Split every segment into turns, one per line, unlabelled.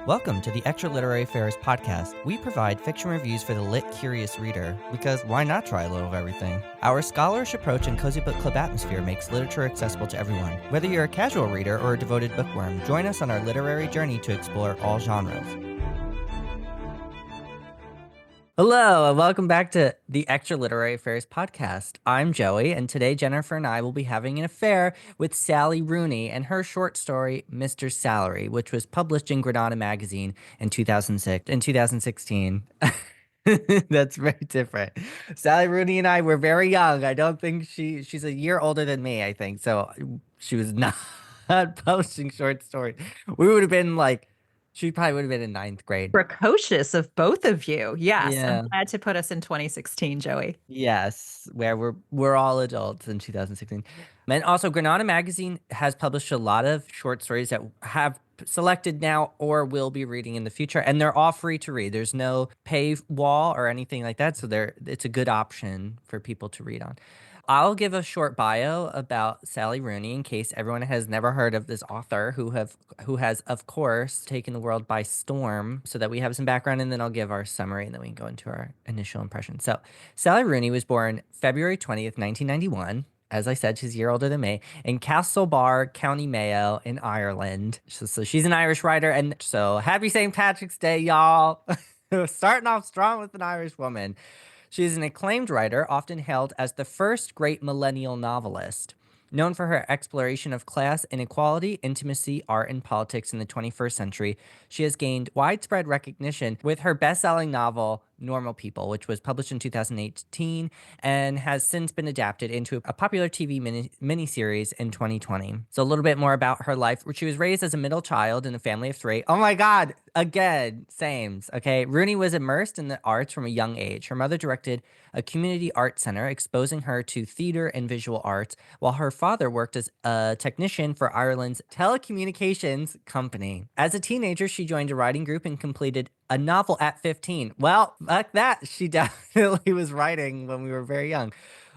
Welcome to the Extra Literary Affairs podcast. We provide fiction reviews for the lit, curious reader, because why not try a little of everything? Our scholarish approach and cozy book club atmosphere makes literature accessible to everyone. Whether you're a casual reader or a devoted bookworm, join us on our literary journey to explore all genres. Hello, and welcome back to the Extra Literary Affairs podcast. I'm Joey, and today Jennifer and I will be having an affair with Sally Rooney and her short story, Mr. Salary, which was published in Granta Magazine in 2016. That's very different. Sally Rooney and I were very young. I don't think she's a year older than me, I think. So she was not publishing short stories. We would have been she probably would have been in ninth grade.
Precocious of both of you. Yes, I'm
Yeah.
glad to put us in 2016, Joey.
Yes, where we're all adults in 2016. And also, Granada Magazine has published a lot of short stories that have selected now or will be reading in the future, and they're all free to read. There's no paywall or anything like that, so it's a good option for people to read on. I'll give a short bio about Sally Rooney in case everyone has never heard of this author who has, of course, taken the world by storm, so that we have some background, and then I'll give our summary, and then we can go into our initial impressions. So, Sally Rooney was born February 20th, 1991. As I said, she's a year older than me, in Castlebar, County Mayo in Ireland. So she's an Irish writer, and so happy St. Patrick's Day, y'all. Starting off strong with an Irish woman. She is an acclaimed writer, often hailed as the first great millennial novelist. Known for her exploration of class inequality, intimacy, art, and politics in the 21st century, she has gained widespread recognition with her best-selling novel, Normal People, which was published in 2018 and has since been adapted into a popular TV miniseries in 2020. So a little bit more about her life. She was raised as a middle child in a family of three. Oh my God, again, sames, okay? Rooney was immersed in the arts from a young age. Her mother directed a community art center, exposing her to theater and visual arts, while her father worked as a technician for Ireland's telecommunications company. As a teenager, she joined a writing group and completed a novel at 15. Well, fuck that. She definitely was writing when we were very young.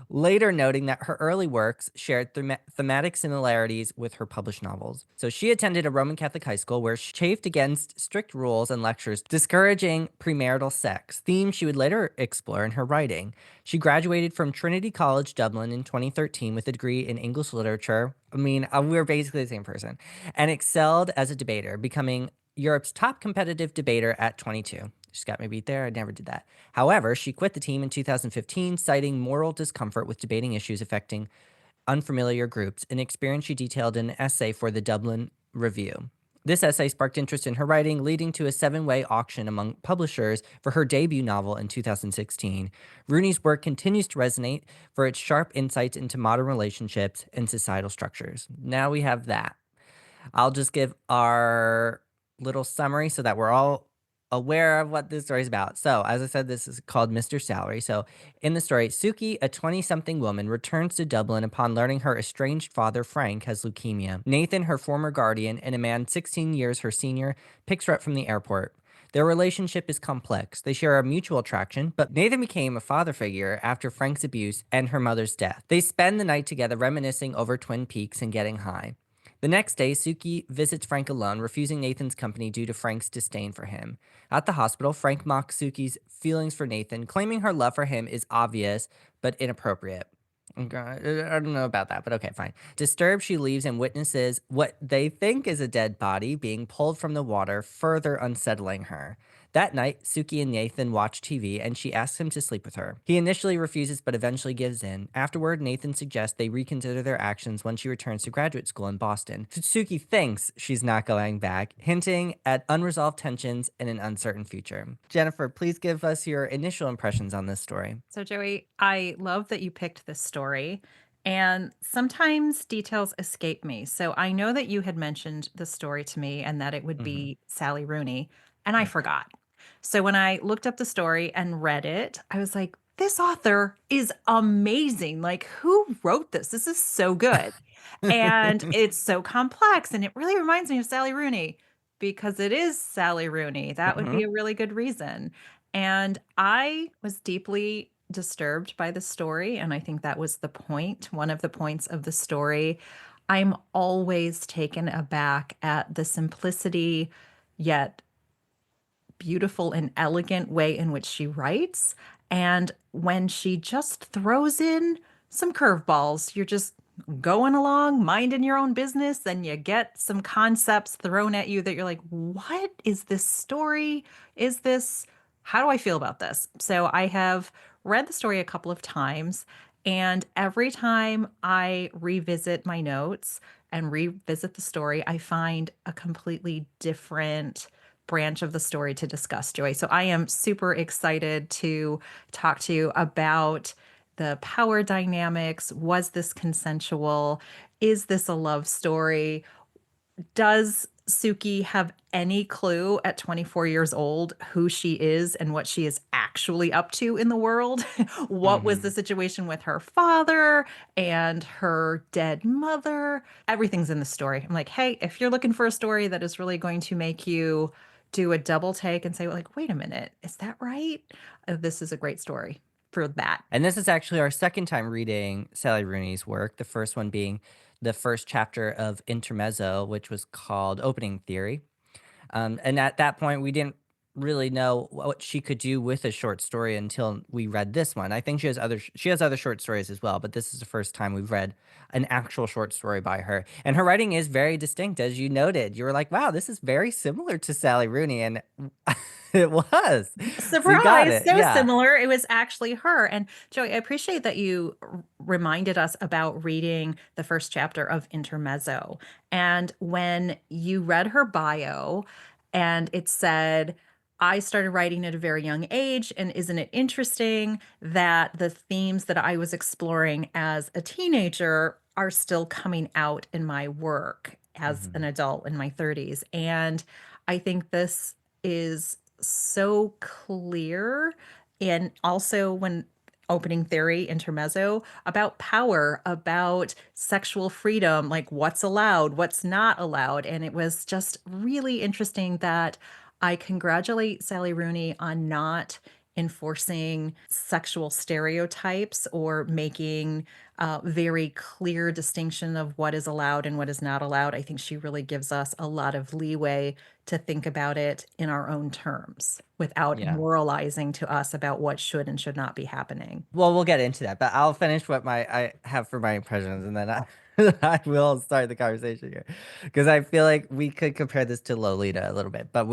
Later noting that her early works shared thematic similarities with her published novels. So she attended a Roman Catholic high school where she chafed against strict rules and lectures discouraging premarital sex, themes she would later explore in her writing. She graduated from Trinity College, Dublin in 2013 with a degree in English literature. I mean, we're basically the same person. And excelled as a debater, becoming Europe's top competitive debater at 22. She's got me beat there. I never did that. However, she quit the team in 2015, citing moral discomfort with debating issues affecting unfamiliar groups, an experience she detailed in an essay for the Dublin Review. This essay sparked interest in her writing, leading to a 7-way auction among publishers for her debut novel in 2016. Rooney's work continues to resonate for its sharp insights into modern relationships and societal structures. Now we have that. I'll just give our little summary so that we're all aware of what this story is about. So, as I said, this is called Mr. Salary. So, in the story, Suki, a 20-something woman, returns to Dublin upon learning her estranged father, Frank, has leukemia. Nathan, her former guardian, and a man 16 years her senior, picks her up from the airport. Their relationship is complex. They share a mutual attraction, but Nathan became a father figure after Frank's abuse and her mother's death. They spend the night together reminiscing over Twin Peaks and getting high. The next day, Suki visits Frank alone, refusing Nathan's company due to Frank's disdain for him. At the hospital, Frank mocks Suki's feelings for Nathan, claiming her love for him is obvious but inappropriate. I don't know about that, but okay, fine. Disturbed, she leaves and witnesses what they think is a dead body being pulled from the water, further unsettling her. That night, Suki and Nathan watch TV, and she asks him to sleep with her. He initially refuses, but eventually gives in. Afterward, Nathan suggests they reconsider their actions when she returns to graduate school in Boston. Suki thinks she's not going back, hinting at unresolved tensions and an uncertain future. Jennifer, please give us your initial impressions on this story.
So, Joey, I love that you picked this story. And sometimes details escape me. So I know that you had mentioned the story to me and that it would
Mm-hmm.
be Sally Rooney, and I
Yep.
forgot. So when I looked up the story and read it, I was like, this author is amazing. Like, who wrote this? This is so good. And it's so complex. And it really reminds me of Sally Rooney because it is Sally Rooney. That would
Mm-hmm.
be a really good reason. And I was deeply disturbed by the story. And I think that was the point, one of the points of the story. I'm always taken aback at the simplicity, yet beautiful and elegant way in which she writes. And when she just throws in some curveballs, you're just going along, minding your own business, then you get some concepts thrown at you that you're like, what is this story? Is this, how do I feel about this? So I have read the story a couple of times, and every time I revisit my notes and revisit the story, I find a completely different branch of the story to discuss, Joy. So I am super excited to talk to you about the power dynamics. Was this consensual? Is this a love story? Does Suki have any clue at 24 years old who she is and what she is actually up to in the world? What was the
Hmm.
situation with her father and her dead mother? Everything's in the story. I'm like, hey, if you're looking for a story that is really going to make you do a double take and say, like, wait a minute, is that right? This is a great story for that.
And this is actually our second time reading Sally Rooney's work, the first one being the first chapter of Intermezzo, which was called Opening Theory. And at that point, we didn't really know what she could do with a short story until we read this one. I think she has other short stories as well, but this is the first time we've read an actual short story by her. And her writing is very distinct, as you noted. You were like, "Wow, this is very similar to Sally Rooney," and it was. So you got
Surprise,
it,
so
yeah.
similar. It was actually her. And Joey, I appreciate that you reminded us about reading the first chapter of Intermezzo. And when you read her bio and it said, I started writing at a very young age, and isn't it interesting that the themes that I was exploring as a teenager are still coming out in my work as an
Mhm.
adult in my 30s? And I think this is so clear. And also, when opening theory, intermezzo, about power, about sexual freedom, like what's allowed, what's not allowed. And it was just really interesting that I congratulate Sally Rooney on not enforcing sexual stereotypes or making very clear distinction of what is allowed and what is not allowed. I think she really gives us a lot of leeway to think about it in our own terms without
Yeah.
moralizing to us about what should and should not be happening.
Well, we'll get into that, but I'll finish what I have for my impressions, and then I will start the conversation here, because I feel like we could compare this to Lolita a little bit, but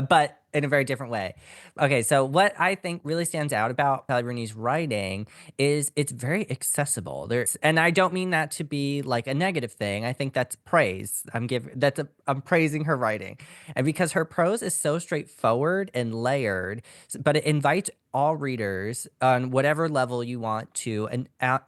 but in a very different way. Okay, so what I think really stands out about Sally Rooney's writing is it's very accessible. And I don't mean that to be like a negative thing. I think that's praise. I'm praising her writing, and because her prose is so straightforward and layered, but it invites all readers on whatever level you want to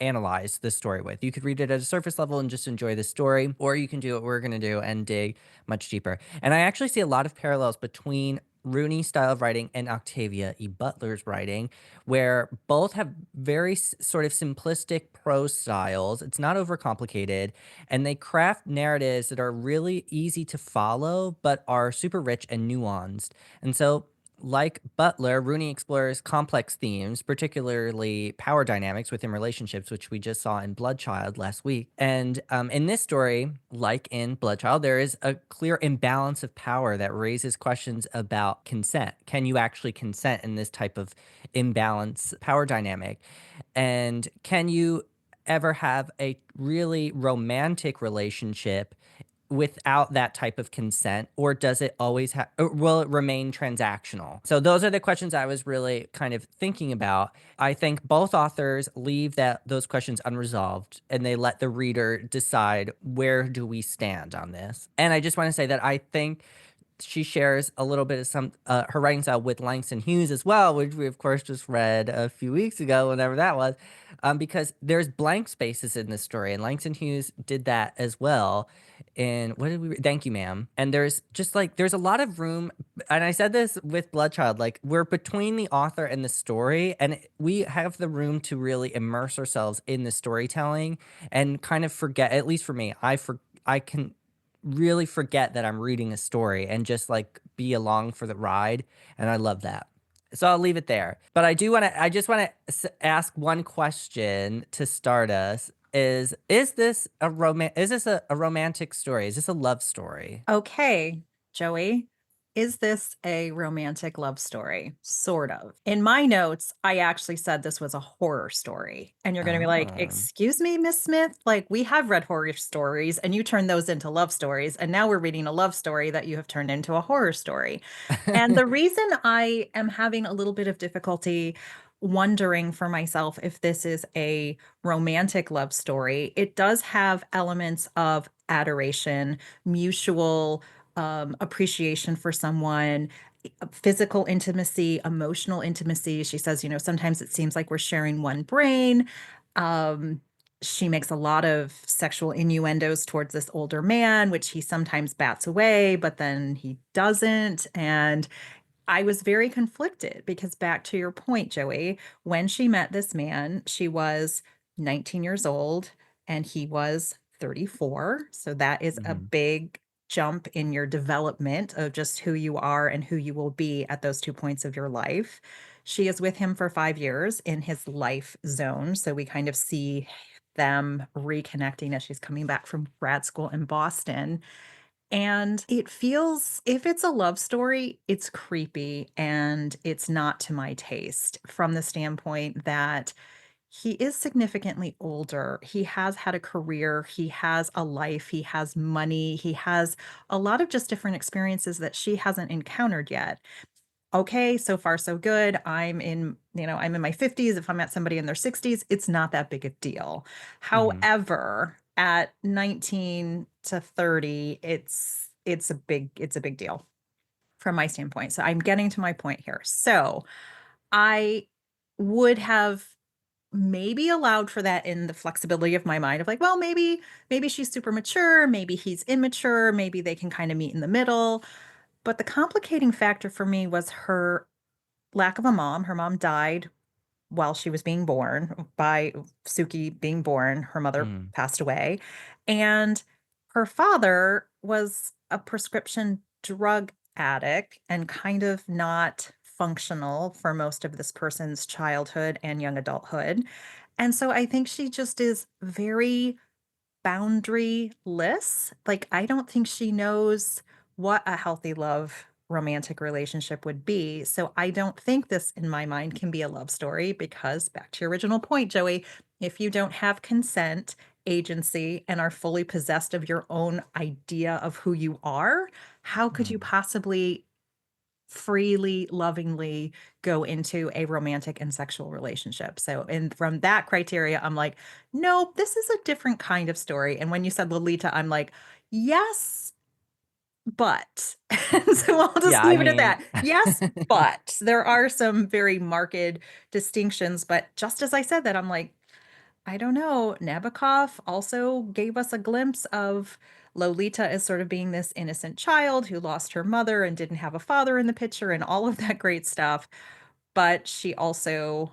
analyze the story with. You could read it at a surface level and just enjoy the story, or you can do what we're going to do and dig much deeper. And I actually see a lot of parallels between Rooney's style of writing and Octavia E. Butler's writing, where both have very sort of simplistic prose styles. It's not overcomplicated, and they craft narratives that are really easy to follow, but are super rich and nuanced. And so like Butler, Rooney explores complex themes, particularly power dynamics within relationships, which we just saw in Bloodchild last week. And in this story, like in Bloodchild, there is a clear imbalance of power that raises questions about consent. Can you actually consent in this type of imbalance power dynamic? And can you ever have a really romantic relationship without that type of consent, or does it always have, or will it remain transactional? So those are the questions I was really kind of thinking about. I think both authors leave those questions unresolved, and they let the reader decide, where do we stand on this? And I just want to say that I think she shares a little bit of her writing style with Langston Hughes as well, which we of course just read a few weeks ago, whenever that was, because there's blank spaces in this story, and Langston Hughes did that as well. And what did we? Thank you, ma'am. And there's just like there's a lot of room, and I said this with Bloodchild, like we're between the author and the story, and we have the room to really immerse ourselves in the storytelling and kind of forget. At least for me, I can really forget that I'm reading a story and just like be along for the ride. And I love that. So I'll leave it there. But I just want to ask one question to start us. Is this a romantic story? Is this a love story?
Okay, Joey. Is this a romantic love story? Sort of. In my notes, I actually said this was a horror story. And you're going to be like,
Oh.
"Excuse me, Miss Smith? Like, we have read horror stories and you turned those into love stories. And now we're reading a love story that you have turned into a horror story." And the reason I am having a little bit of difficulty wondering for myself if this is a romantic love story, it does have elements of adoration, mutual appreciation for someone, physical intimacy, emotional intimacy. She says, sometimes it seems like we're sharing one brain. Um, she makes a lot of sexual innuendos towards this older man, which he sometimes bats away, but then he doesn't. And I was very conflicted because, back to your point, Joey, when she met this man, she was 19 years old and he was 34. So that is a
Mhm.
big jump in your development of just who you are and who you will be at those 2 points of your life. She is with him for 5 years in his life zone. So we kind of see them reconnecting as she's coming back from grad school in Boston. And it feels, if it's a love story, it's creepy and it's not to my taste, from the standpoint that he is significantly older. He has had a career, he has a life, he has money, he has a lot of just different experiences that she hasn't encountered yet. Okay, so far so good. I'm in my 50s. If I'm at somebody in their 60s, it's not that big a deal.
Mhm.
However, at 19 to 30, it's a big deal from my standpoint. So I'm getting to my point here. So I would have maybe allowed for that in the flexibility of my mind of like, well, maybe she's super mature, maybe he's immature, maybe they can kind of meet in the middle. But the complicating factor for me was her lack of a mom. Her mom died while she was being born, by Suki being born. Her mother
Mm.
passed away. And her father was a prescription drug addict and kind of not functional for most of this person's childhood and young adulthood. And so I think she just is very boundaryless. Like, I don't think she knows what a healthy love romantic relationship would be. So I don't think this, in my mind, can be a love story because, back to your original point, Joey, if you don't have consent, agency, and are fully possessed of your own idea of who you are, how could you
Mm.
possibly freely, lovingly go into a romantic and sexual relationship? So, and from that criteria, I'm like, nope, this is a different kind of story. And when you said Lolita, I'm like, yes, but. And so I'll just
Yeah, I
leave it at
mean
that. Yes, but there are some very marked distinctions. But just as I said that, I'm like, I don't know. Nabokov also gave us a glimpse of Lolita as sort of being this innocent child who lost her mother and didn't have a father in the picture and all of that great stuff. But she also,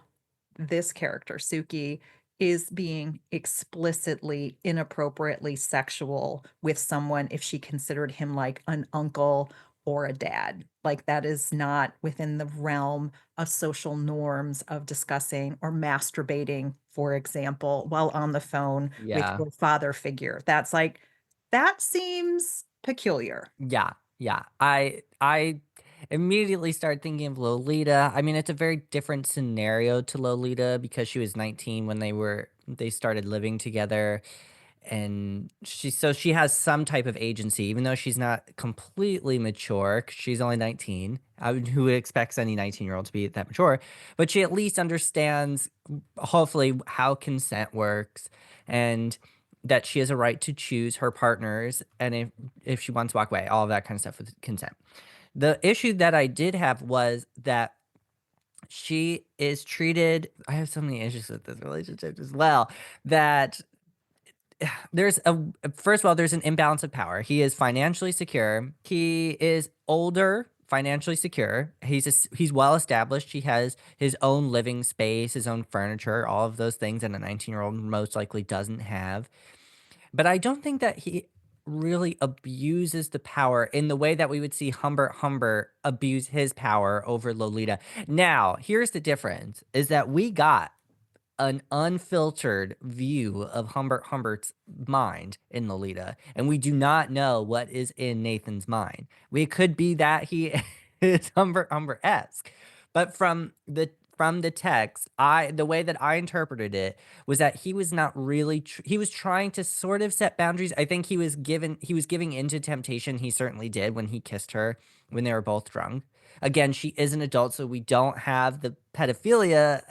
this character, Suki, is being explicitly, inappropriately sexual with someone if she considered him like an uncle or a dad. Like, that is not within the realm of social norms of discussing or masturbating, for example, while on the phone with
yeah.
your father figure. That's like, that seems peculiar.
Yeah, yeah. I immediately started thinking of Lolita. I mean, it's a very different scenario to Lolita because she was 19 when they started living together, and she has some type of agency even though she's not completely mature 'cause she's only 19. Who expects any 19-year-old to be that mature? But she at least understands, hopefully, how consent works, and that she has a right to choose her partners, and if she wants to walk away, all of that kind of stuff with consent. The issue that I did have was that she is treated. I have so many issues with this relationship as well, that there's a first of all, there's an imbalance of power. He is financially secure. He is older, financially secure. He's well established. He has his own living space, his own furniture, all of those things that a 19-year-old most likely doesn't have. But I don't think that he really abuses the power in the way that we would see Humbert Humbert abuse his power over Lolita. Now, here's the difference is that we got an unfiltered view of Humbert's mind in Lolita, and we do not know what is in Nathan's mind. We could be that he is Humbert-esque, but from the text, the way that I interpreted it was that he was not really he was trying to sort of set boundaries. I think he was giving into temptation. He certainly did when he kissed her when they were both drunk. Again, she is an adult, so we don't have the pedophilia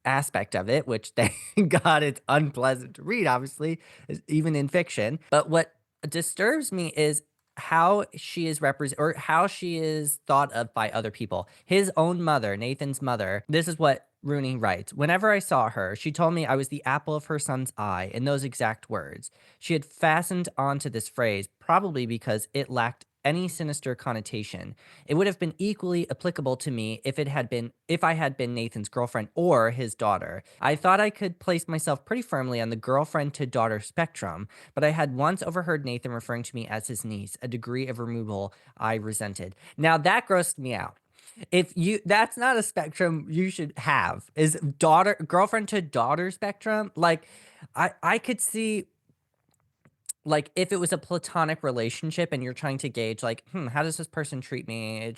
aspect of it, which thank God it's unpleasant to read, obviously, even in fiction. But what disturbs me is how she is represented or how she is thought of by other people. His own mother, Nathan's mother, this is what Rooney writes. Whenever I saw her, she told me I was the apple of her son's eye in those exact words. She had fastened onto this phrase, probably because it lacked any sinister connotation. It would have been equally applicable to me if I had been Nathan's girlfriend or his daughter. I thought I could place myself pretty firmly on the girlfriend to daughter spectrum, but I had once overheard Nathan referring to me as his niece, a degree of removal I resented. Now that grossed me out. If you That's not a spectrum you should have. Is daughter girlfriend to daughter spectrum? Like I could see, like, if it was a platonic relationship and you're trying to gauge, like, how does this person treat me?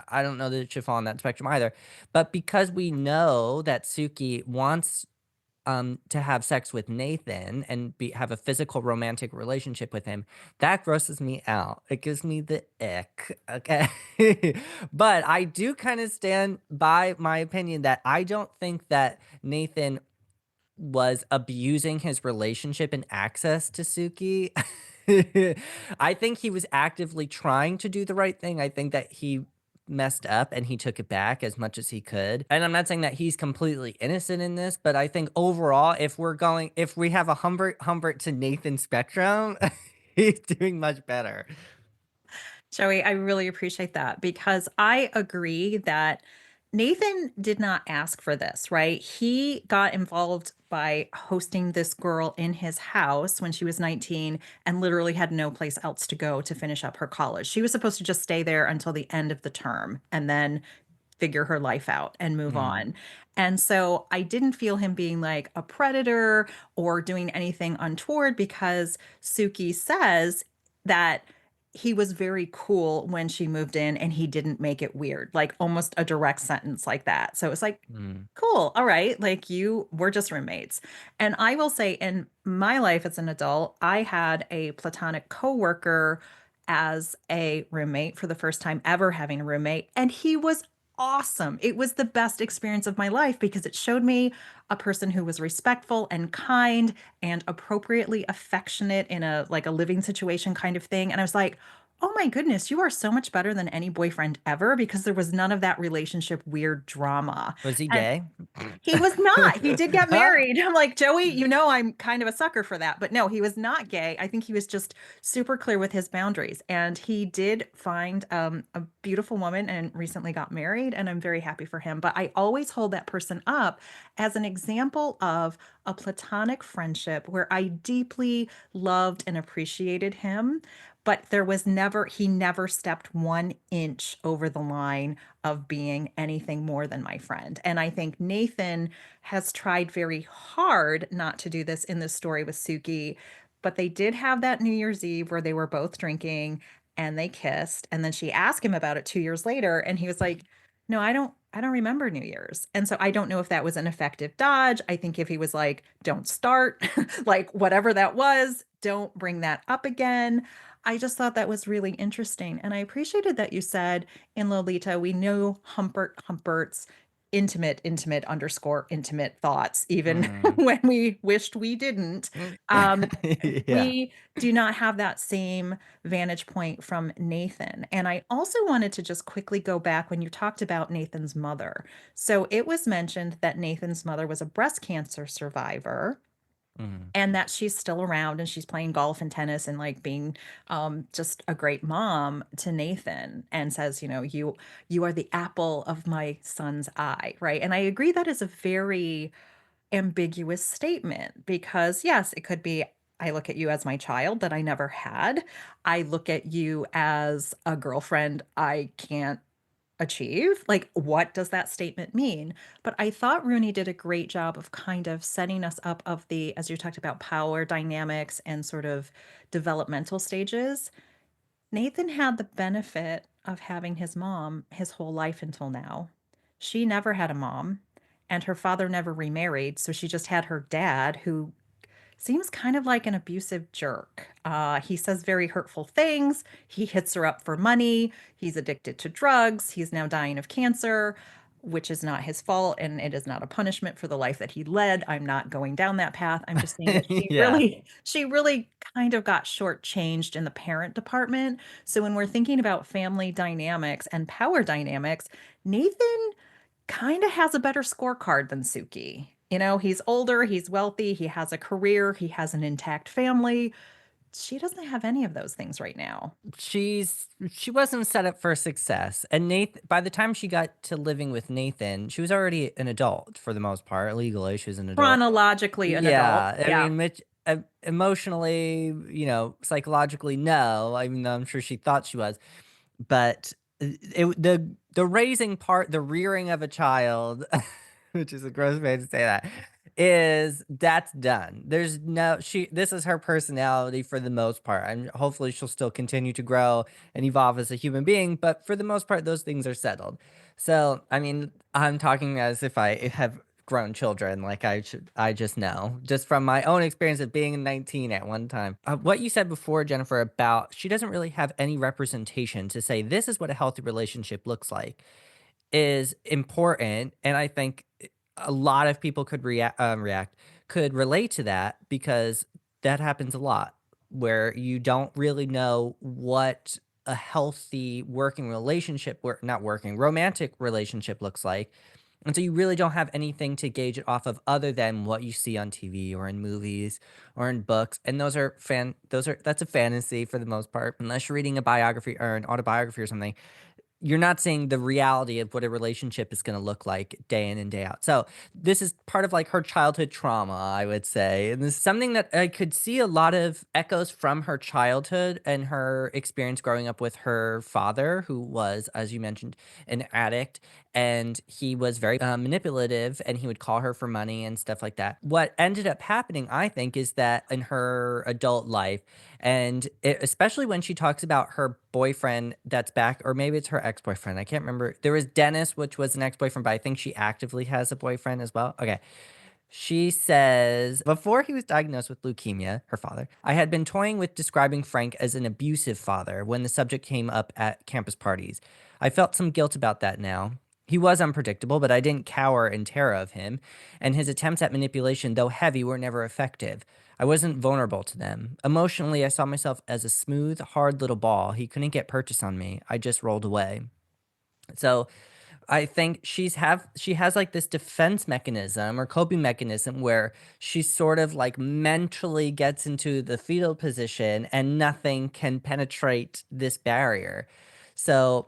I don't know that it should fall on that spectrum either. But because we know that Suki wants to have sex with Nathan and have a physical romantic relationship with him, that grosses me out. It gives me the ick. Okay. But I do kind of stand by my opinion that I don't think that Nathan was abusing his relationship and access to Suki. I think he was actively trying to do the right thing. I think that he messed up and he took it back as much as he could. And I'm not saying that he's completely innocent in this, but I think overall, if we have a Humbert to Nathan spectrum, he's doing much better.
Joey, I really appreciate that because I agree that Nathan did not ask for this, right? He got involved by hosting this girl in his house when she was 19 and literally had no place else to go to finish up her college. She was supposed to just stay there until the end of the term and then figure her life out and move
Mm,
on. And so I didn't feel him being like a predator or doing anything untoward because Suki says that he was very cool when she moved in and he didn't make it weird, like almost a direct sentence like that. So it's like,
mm,
cool. All right. Like you were just roommates. And I will say in my life as an adult, I had a platonic coworker as a roommate for the first time ever having a roommate. And he was awesome. It was the best experience of my life because it showed me a person who was respectful and kind and appropriately affectionate in a like a living situation kind of thing. And I was like, oh my goodness, you are so much better than any boyfriend ever because there was none of that relationship weird drama.
was he
And
gay?
he was not. He did get married. I'm like, Joey, you know, I'm kind of a sucker for that. But no, he was not gay. I think he was just super clear with his boundaries. And he did find a beautiful woman and recently got married. And I'm very happy for him. But I always hold that person up as an example of a platonic friendship where I deeply loved and appreciated him. But he never stepped 1 inch over the line of being anything more than my friend. And I think Nathan has tried very hard not to do this in this story with Suki, but they did have that New Year's Eve where they were both drinking and they kissed. And then she asked him about it 2 years later, and he was like, no, I don't remember New Year's. And so I don't know if that was an effective dodge. I think if he was like, don't start, like whatever that was, don't bring that up again. I just thought that was really interesting. And I appreciated that you said in Lolita, we knew Humpert's intimate underscore intimate thoughts, even
Mm.
when we wished we didn't. Um,
Yeah.
we do not have that same vantage point from Nathan. And I also wanted to just quickly go back when you talked about Nathan's mother. So it was mentioned that Nathan's mother was a breast cancer survivor
Mm.
and that she's still around and she's playing golf and tennis and like being just a great mom to Nathan and says, you know, you are the apple of my son's eye, right? And I agree that is a very ambiguous statement because yes, it could be I look at you as my child that I never had. I look at you as a girlfriend I can't achieve? Like, what does that statement mean? But I thought Rooney did a great job of kind of setting us up of the, as you talked about power dynamics and sort of developmental stages. Nathan had the benefit of having his mom his whole life until now. She never had a mom, and her father never remarried, so she just had her dad, who seems kind of like an abusive jerk. He says very hurtful things. He hits her up for money. He's addicted to drugs. He's now dying of cancer, which is not his fault, and it is not a punishment for the life that he led. I'm not going down that path. I'm just saying that
Yeah.
she really kind of got shortchanged in the parent department. So when we're thinking about family dynamics and power dynamics, Nathan kind of has a better scorecard than Suki. You know, he's older, he's wealthy, he has a career, he has an intact family. She doesn't have any of those things right now.
She wasn't set up for success. And Nathan, by the time she got to living with Nathan, she was already an adult for the most part. Legally, she was an adult.
Chronologically an adult.
Yeah, I
Yeah.
mean, Mitch, emotionally, psychologically, no. Even though I'm sure she thought she was, but the raising part, the rearing of a child, which is a gross way to say that, is that's done. There's no she. This is her personality for the most part, and hopefully she'll still continue to grow and evolve as a human being. But for the most part, those things are settled. So, I mean, I'm talking as if I have grown children. Like I just know, just from my own experience of being 19 at one time. What you said before, Jennifer, about she doesn't really have any representation to say this is what a healthy relationship looks like is important, and I think a lot of people could could relate to that because that happens a lot where you don't really know what a healthy working relationship, not working, romantic relationship looks like. And so you really don't have anything to gauge it off of other than what you see on TV or in movies or in books. And that's a fantasy for the most part, unless you're reading a biography or an autobiography or something. You're not seeing the reality of what a relationship is gonna look like day in and day out. So, this is part of, like, her childhood trauma, I would say, and this is something that I could see a lot of echoes from her childhood and her experience growing up with her father, who was, as you mentioned, an addict, and he was very, manipulative, and he would call her for money and stuff like that. What ended up happening, I think, is that in her adult life, and especially when she talks about her boyfriend that's back, or maybe it's her ex-boyfriend. I can't remember. There was Dennis, which was an ex-boyfriend, but I think she actively has a boyfriend as well. Okay. She says, before he was diagnosed with leukemia, her father, I had been toying with describing Frank as an abusive father when the subject came up at campus parties. I felt some guilt about that now. He was unpredictable, but I didn't cower in terror of him, and his attempts at manipulation, though heavy, were never effective. I wasn't vulnerable to them. Emotionally, I saw myself as a smooth, hard little ball. He couldn't get purchase on me. I just rolled away. So I think she has like this defense mechanism or coping mechanism where she sort of like mentally gets into the fetal position and nothing can penetrate this barrier. So,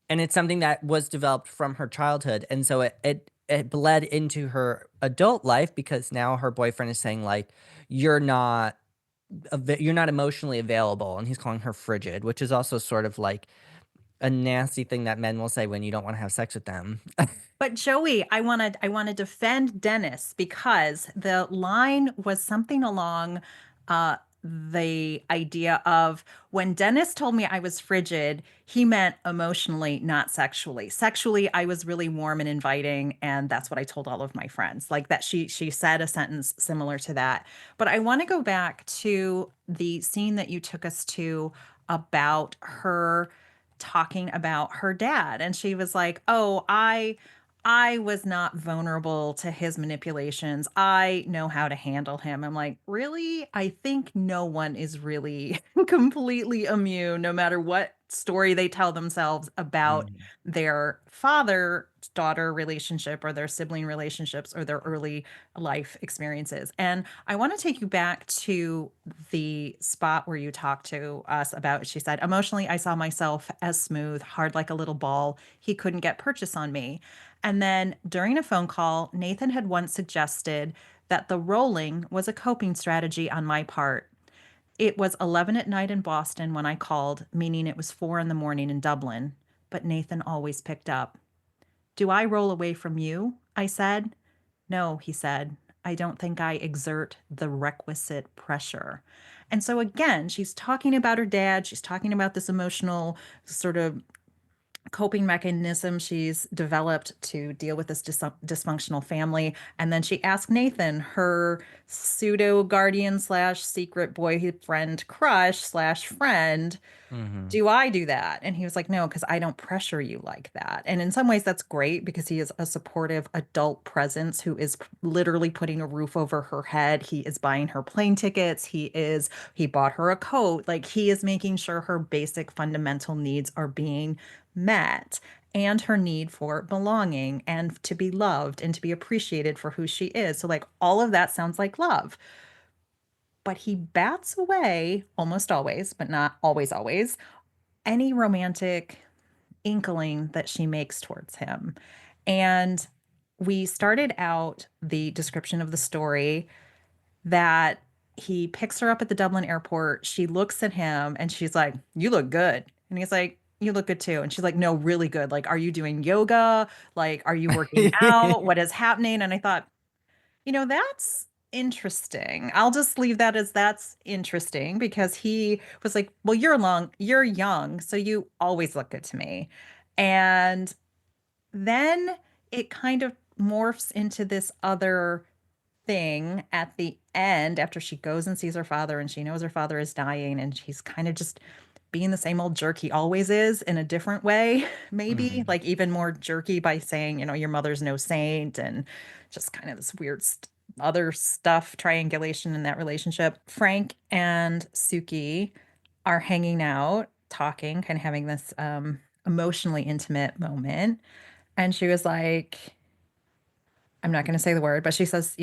and it's something that was developed from her childhood, and so it bled into her adult life because now her boyfriend is saying like, "You're not you're not emotionally available," and he's calling her frigid, which is also sort of like a nasty thing that men will say when you don't wanna have sex with them.
But Joey, I wanna defend Dennis because the line was something along the idea of when Dennis told me I was frigid, he meant emotionally, not sexually. Sexually, I was really warm and inviting, and that's what I told all of my friends. Like that she said a sentence similar to that. But I want to go back to the scene that you took us to about her talking about her dad, and she was like, "Oh, I was not vulnerable to his manipulations. I know how to handle him." I'm like, really? I think no one is really completely immune, no matter what story they tell themselves about
Mhm.
their father daughter relationship or their sibling relationships or their early life experiences. And I want to take you back to the spot where you talked to us about, she said, emotionally, I saw myself as smooth, hard like a little ball. He couldn't get purchase on me. And then during a phone call, Nathan had once suggested that the rolling was a coping strategy on my part. It was 11 at night in Boston when I called, meaning it was 4 in the morning in Dublin. but Nathan always picked up. Do I roll away from you? I said. No, he said. I don't think I exert the requisite pressure. And so again, she's talking about her dad. She's talking about this emotional sort of coping mechanism she's developed to deal with this dysfunctional family. And then she asked Nathan, her pseudo guardian slash secret boyfriend crush slash friend,
Hmm.
do I do that? And he was like, no, because I don't pressure you like that. And in some ways, that's great because he is a supportive adult presence who is literally putting a roof over her head. He is buying her plane tickets. He bought her a coat. Like he is making sure her basic fundamental needs are being met and her need for belonging and to be loved and to be appreciated for who she is. So, like, all of that sounds like love. But he bats away almost always, but not always, always any romantic inkling that she makes towards him. And we started out the description of the story that he picks her up at the Dublin airport. She looks at him and she's like, "You look good." And he's like, "You look good too." And she's like, "No, really good. Like, are you doing yoga? Like, are you working out? What is happening?" And I thought, that's interesting. I'll just leave that as that's interesting because he was like, "Well, you're young, so you always look good to me." And then it kind of morphs into this other thing at the end after she goes and sees her father and she knows her father is dying and she's kind of just being the same old jerk he always is in a different way, maybe
Hmm.
like even more jerky by saying, your mother's no saint and just kind of this weird other stuff, triangulation in that relationship. Frank and Suki are hanging out, talking, kind of having this emotionally intimate moment. And she was like, I'm not going to say the word, but she says,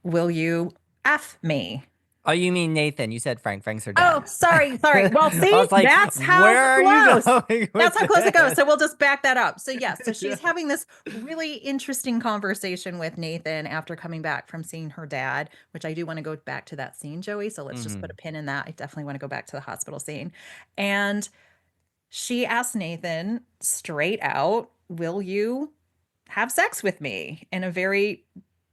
will you F me?
Oh, you mean Nathan? You said Frank. Frank's her
Oh,
dad.
sorry, sorry. Well,
I
see,
was like,
that's how
where are you
close.
going
That's
with
how close it goes.
this?
So we'll just back that up. So yes, so
Yeah.
she's having this really interesting conversation with Nathan after coming back from seeing her dad, which I do want to go back to that scene, Joey. So let's just put a
Hmm.
pin in that. I definitely want to go back to the hospital scene. And she asked Nathan straight out, will you have sex with me in a very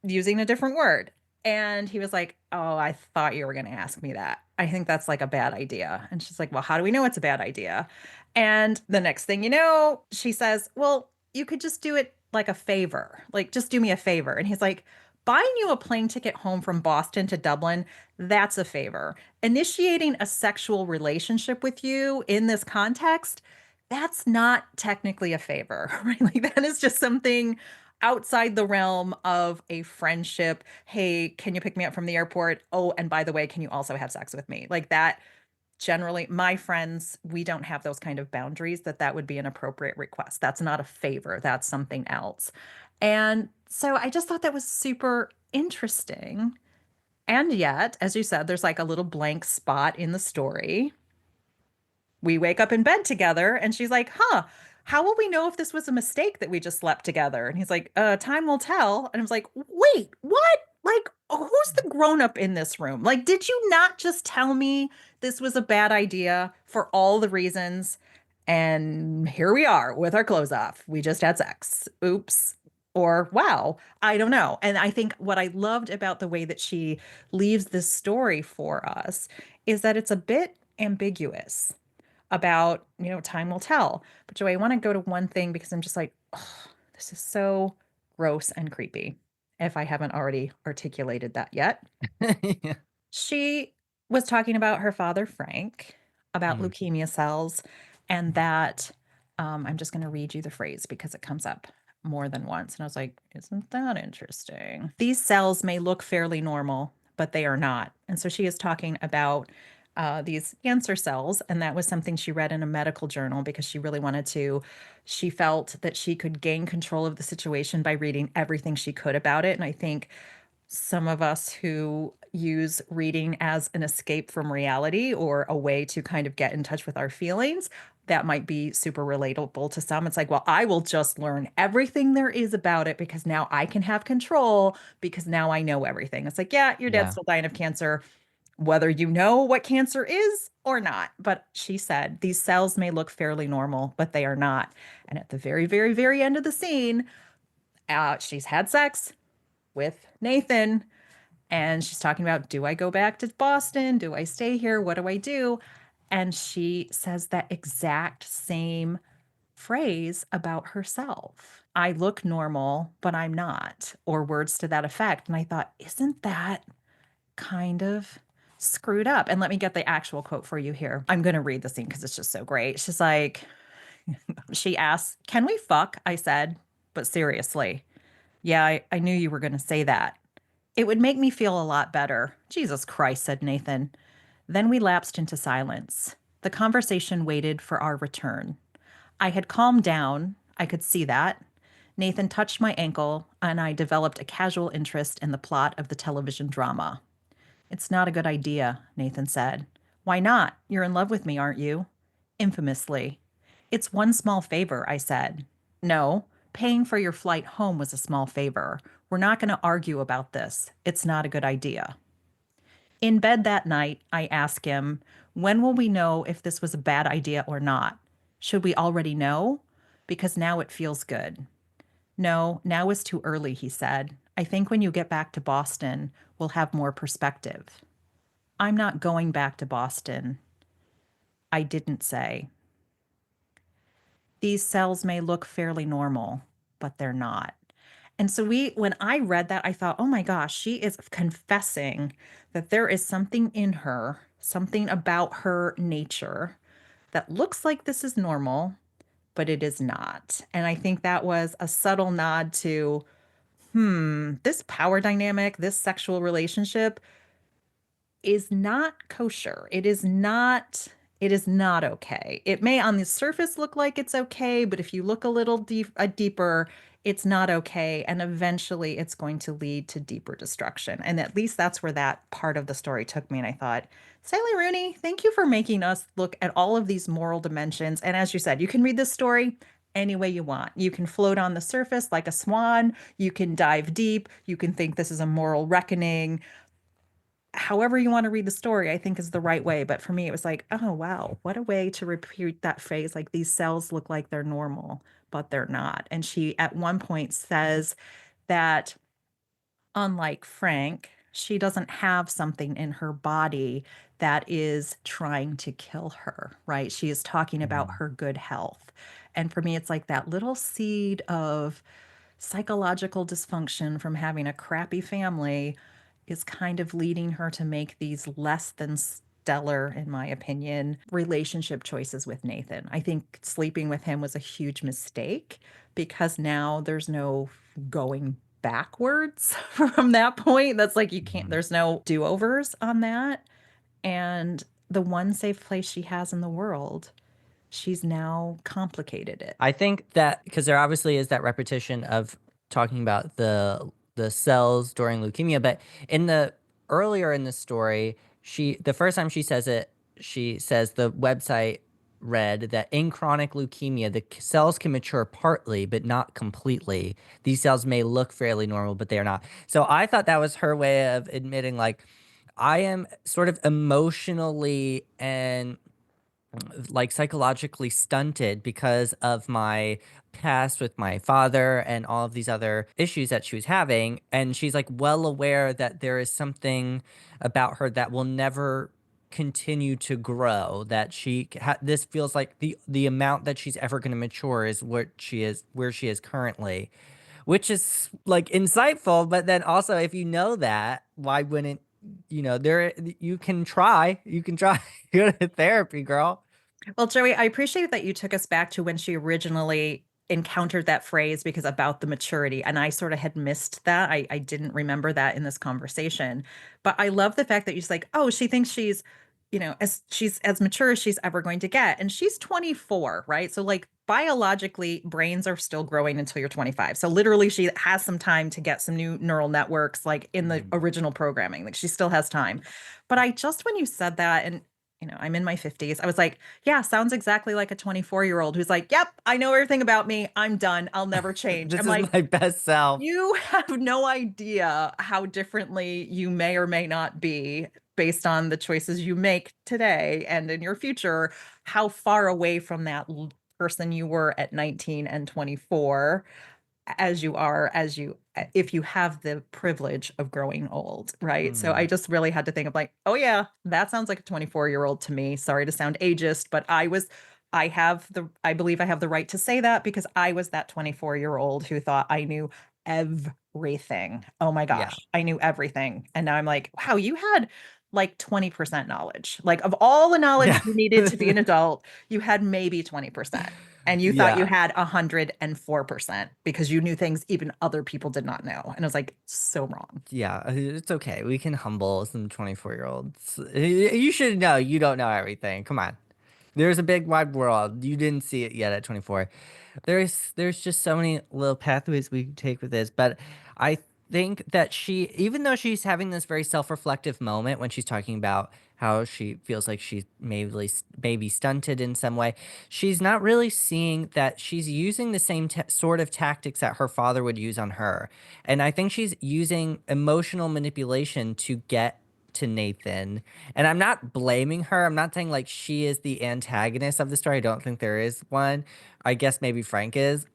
using a different word. And he was like, "Oh, I thought you were going to ask me that. I think that's like a bad idea." And she's like, "Well, how do we know it's a bad idea?" And the next thing you know, she says, "Well, you could just do it like a favor. Like, just do me a favor." And he's like, "Buying you a plane ticket home from Boston to Dublin, that's a favor. Initiating a sexual relationship with you in this context, that's not technically a favor," right? Like that is just something outside the realm of a friendship. Hey, can you pick me up from the airport? Oh, and by the way, can you also have sex with me? Like that generally my friends, we don't have those kind of boundaries that would be an appropriate request. That's not a favor, that's something else. And so I just thought that was super interesting. And yet, as you said, there's like a little blank spot in the story. We wake up in bed together and she's like, "Huh, how will we know if this was a mistake that we just slept together?" And he's like, time will tell." And I was like, "Wait, what? Like, who's the grown up in this room? Like, did you not just tell me this was a bad idea for all the reasons? And here we are with our clothes off. We just had sex. Oops." Or wow, I don't know. And I think what I loved about the way that she leaves this story for us is that it's a bit ambiguous about, time will tell. But Joey, I want to go to one thing because I'm just like, oh, this is so gross and creepy, if I haven't already articulated that yet.
Yeah.
She was talking about her father, Frank, about
Mhm.
leukemia cells, and that I'm just going to read you the phrase because it comes up more than once. And I was like, isn't that interesting? These cells may look fairly normal, but they are not. And so she is talking about these cancer cells. And that was something she read in a medical journal because she really wanted to. She felt that she could gain control of the situation by reading everything she could about it. And I think some of us who use reading as an escape from reality or a way to kind of get in touch with our feelings, that might be super relatable to some. It's like, well, I will just learn everything there is about it because now I can have control because now I know everything. It's like, yeah, your dad's
Yeah.
still dying of cancer. whether you know what cancer is or not. But she said, these cells may look fairly normal, but they are not. And at the very, very, very end of the scene, she's had sex with Nathan and she's talking about, do I go back to Boston? Do I stay here? What do I do? And she says that exact same phrase about herself. I look normal, but I'm not, or words to that effect. And I thought, isn't that kind of screwed up? And let me get the actual quote for you here. I'm going to read the scene because it's just so great. She's like, she asks, can we fuck? I said, but seriously. Yeah, I knew you were going to say that. It would make me feel a lot better. Jesus Christ, said Nathan. Then we lapsed into silence. The conversation waited for our return. I had calmed down. I could see that. Nathan touched my ankle, and I developed a casual interest in the plot of the television drama. It's not a good idea, Nathan said. Why not? You're in love with me, aren't you? Infamously. It's one small favor, I said. No, paying for your flight home was a small favor. We're not going to argue about this. It's not a good idea. In bed that night, I asked him, when will we know if this was a bad idea or not? Should we already know? Because now it feels good. No, now is too early, he said. I think when you get back to Boston, we'll have more perspective. I'm not going back to Boston. I didn't say. These cells may look fairly normal, but they're not. And so when I read that, I thought, oh my gosh, she is confessing that there is something in her, something about her nature that looks like this is normal, but it is not. And I think that was a subtle nod to, this power dynamic, this sexual relationship is not kosher. It is not okay. It may on the surface look like it's okay, but if you look a little deeper, it's not okay. And eventually it's going to lead to deeper destruction. And at least that's where that part of the story took me. And I thought, Sally Rooney, thank you for making us look at all of these moral dimensions. And as you said, you can read this story any way you want. You can float on the surface like a swan. You can dive deep. You can think this is a moral reckoning. However you want to read the story, I think is the right way. But for me, it was like, oh, wow, what a way to repeat that phrase. Like these cells look like they're normal, but they're not. And she at one point says that unlike Frank, she doesn't have something in her body that is trying to kill her, right? She is talking about
Mhm.
her good health. And for me, it's like that little seed of psychological dysfunction from having a crappy family is kind of leading her to make these less than stellar, in my opinion, relationship choices with Nathan. I think sleeping with him was a huge mistake because now there's no going backwards from that point. That's like you can't,
Mhm.
there's no do overs on that. And the one safe place she has in the world, she's now complicated it.
I think that because there obviously is that repetition of talking about the cells during leukemia, but in the earlier in the story, the first time she says it, she says the website read that in chronic leukemia, the cells can mature partly, but not completely. These cells may look fairly normal, but they are not. So I thought that was her way of admitting, like, I am sort of emotionally and like psychologically stunted because of my past with my father and all of these other issues that she was having. And she's like well aware that there is something about her that will never continue to grow, that this feels like the amount that she's ever going to mature is what she is, where she is currently, which is like insightful. But then also, if you know that, why wouldn't you can try go to therapy, girl.
Well, Joey, I appreciate that you took us back to when she originally encountered that phrase because about the maturity. And I sort of had missed that. I didn't remember that in this conversation. But I love the fact that you're just like, oh, she thinks she's, as she's as mature as she's ever going to get. And she's 24, right? So like biologically, brains are still growing until you're 25. So literally she has some time to get some new neural networks like in the
Mhm.
original programming. Like she still has time. But I just when you said that and I'm in my 50s. I was like, yeah, sounds exactly like a 24-year-old who's like, yep, I know everything about me. I'm done. I'll never change.
This
I'm
is
like,
my best self.
you have no idea how differently you may or may not be. based on the choices you make today and in your future, how far away from that person you were at 19 and 24 as you are as you if you have the privilege of growing old, right? So I
Mm,
just really had to think of like, "Oh yeah, that sounds like a 24-year-old to me." Sorry to sound ageist, but I believe I have the right to say that because I was that 24-year-old who thought I knew everything. Oh my
yeah.
gosh, I knew everything. And now I'm like, "Wow, you had like 20% knowledge. Like of all the knowledge
Yeah.
you needed to be an adult, you had maybe 20%." And you thought you
Yeah.
had 104% because you knew things even other people did not know. And I was like, so wrong.
Yeah, it's okay. We can humble some 24-year-olds. You should know you don't know everything. Come on. There's a big wide world. You didn't see it yet at 24. There's just so many little pathways we can take with this, but I think that she, even though she's having this very self-reflective moment when she's talking about how she feels like she's maybe stunted in some way, she's not really seeing that she's using the same sort of tactics that her father would use on her. And I think she's using emotional manipulation to get to Nathan. And I'm not blaming her. I'm not saying like she is the antagonist of the story. I don't think there is one. I guess maybe Frank is.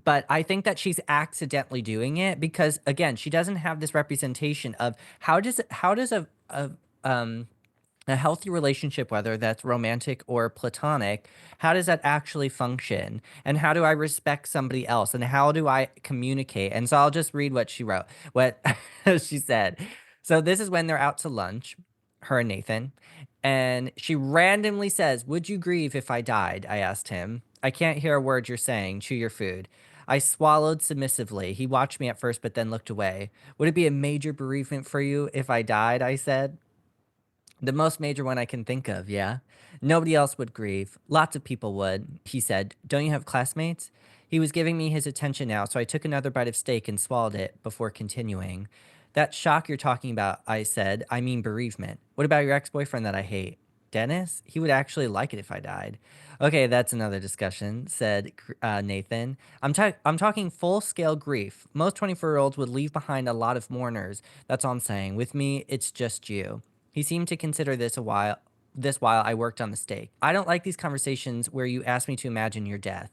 But I think that she's accidentally doing it because again, she doesn't have this representation of how does um a healthy relationship, whether that's romantic or platonic, how does that actually function? And how do I respect somebody else? And how do I communicate? And so I'll just read what she wrote, what she said. So this is when they're out to lunch, her and Nathan. And she randomly says, "Would you grieve if I died?" I asked him. "I can't hear a word you're saying. Chew your food." I swallowed submissively. He watched me at first, but then looked away. "Would it be a major bereavement for you if I died?" I said. "The most major one I can think of, yeah. Nobody else would grieve. Lots of people would," he said. "Don't you have classmates?" He was giving me his attention now, so I took another bite of steak and swallowed it before continuing. "That shock you're talking about," I said, "I mean bereavement. What about your ex-boyfriend that I hate? Dennis? He would actually like it if I died." "Okay, that's another discussion," said Nathan. I'm talking full-scale grief. Most 24-year-olds would leave behind a lot of mourners. That's all I'm saying. With me, it's just you." He seemed to consider this while I worked on the steak. "I don't like these conversations where you ask me to imagine your death."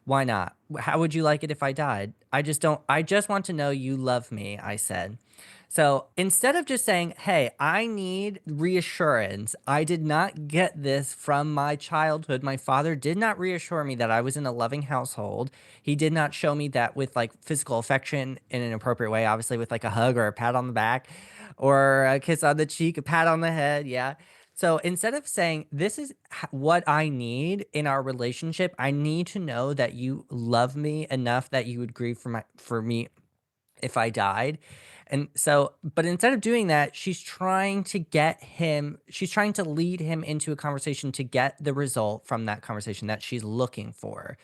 "Why not? How would you like it if I died?" "I just don't I just want to know you love me," I said. So instead of just saying, "Hey, I need reassurance," I did not get this from my childhood. My father did not reassure me that I was in a loving household. He did not show me that with like physical affection in an appropriate way, obviously with like a hug or a pat on the back or a kiss on the cheek, a pat on the head. Yeah. So instead of saying, "This is what I need in our relationship, I need to know that you love me enough that you would grieve for me if I died." And so, but instead of doing that, she's trying to lead him into a conversation to get the result from that conversation that she's looking for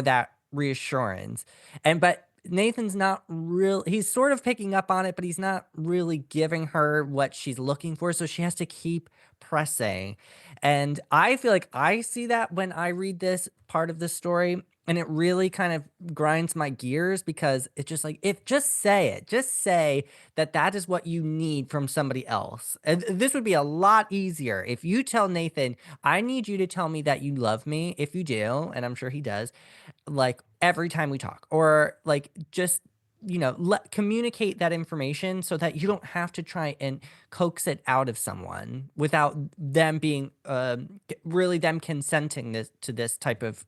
that reassurance. But Nathan's not real, he's sort of picking up on it, but he's not really giving her what she's looking for. So she has to keep pressing. And I feel like I see that when I read this part of the story. And it really kind of grinds my gears because it's just like, if just say that that is what you need from somebody else. And this would be a lot easier if you tell Nathan, "I need you to tell me that you love me." If you do, and I'm sure he does, like every time we talk, or like just communicate that information so that you don't have to try and coax it out of someone without them being really them consenting to this type of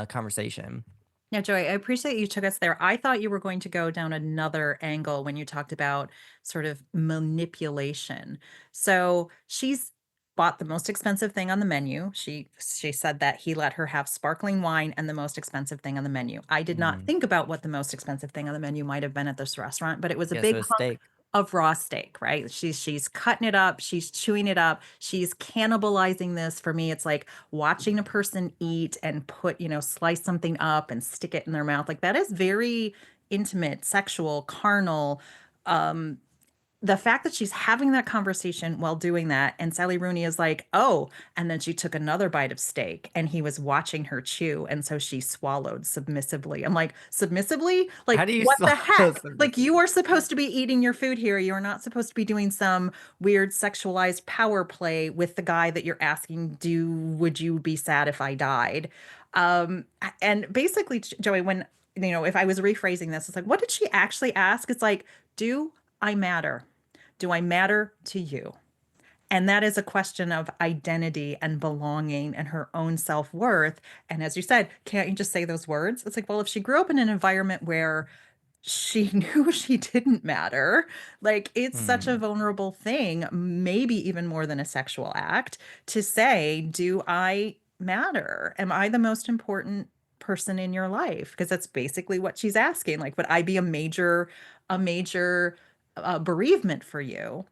conversation.
Now, Joy, I appreciate you took us there. I thought you were going to go down another angle when you talked about sort of manipulation. So she's bought the most expensive thing on the menu. She said that he let her have sparkling wine and the most expensive thing on the menu. I did not
Mhm.
think about what the most expensive thing on the menu might have been at this restaurant, but it was a
Guess
big
with
hunk
steak.
of raw steak, right? She's cutting it up, she's chewing it up, she's cannibalizing this. For me, it's like watching a person eat and slice something up and stick it in their mouth. Like that is very intimate, sexual, carnal. Um, the fact that she's having that conversation while doing that, and Sally Rooney is like, oh, and then she took another bite of steak and he was watching her chew. And so she swallowed submissively. I'm like, submissively?
How
Like,
do you
what the
swallow
heck? Like, you
submissively?
are supposed to be eating your food here. You're not supposed to be doing some weird sexualized power play with the guy that you're asking, would you be sad if I died? Um, and basically, Joey, when, if I was rephrasing this, it's like, what did she actually ask? It's like, do I matter? Do I matter to you? And that is a question of identity and belonging and her own self-worth. And as you said, can't you just say those words? It's like, well, if she grew up in an environment where she knew she didn't matter, like it's such a
Hmm.
vulnerable thing, maybe even more than a sexual act, to say, do I matter? Am I the most important person in your life? Because that's basically what she's asking. Like, would I be a major bereavement for you?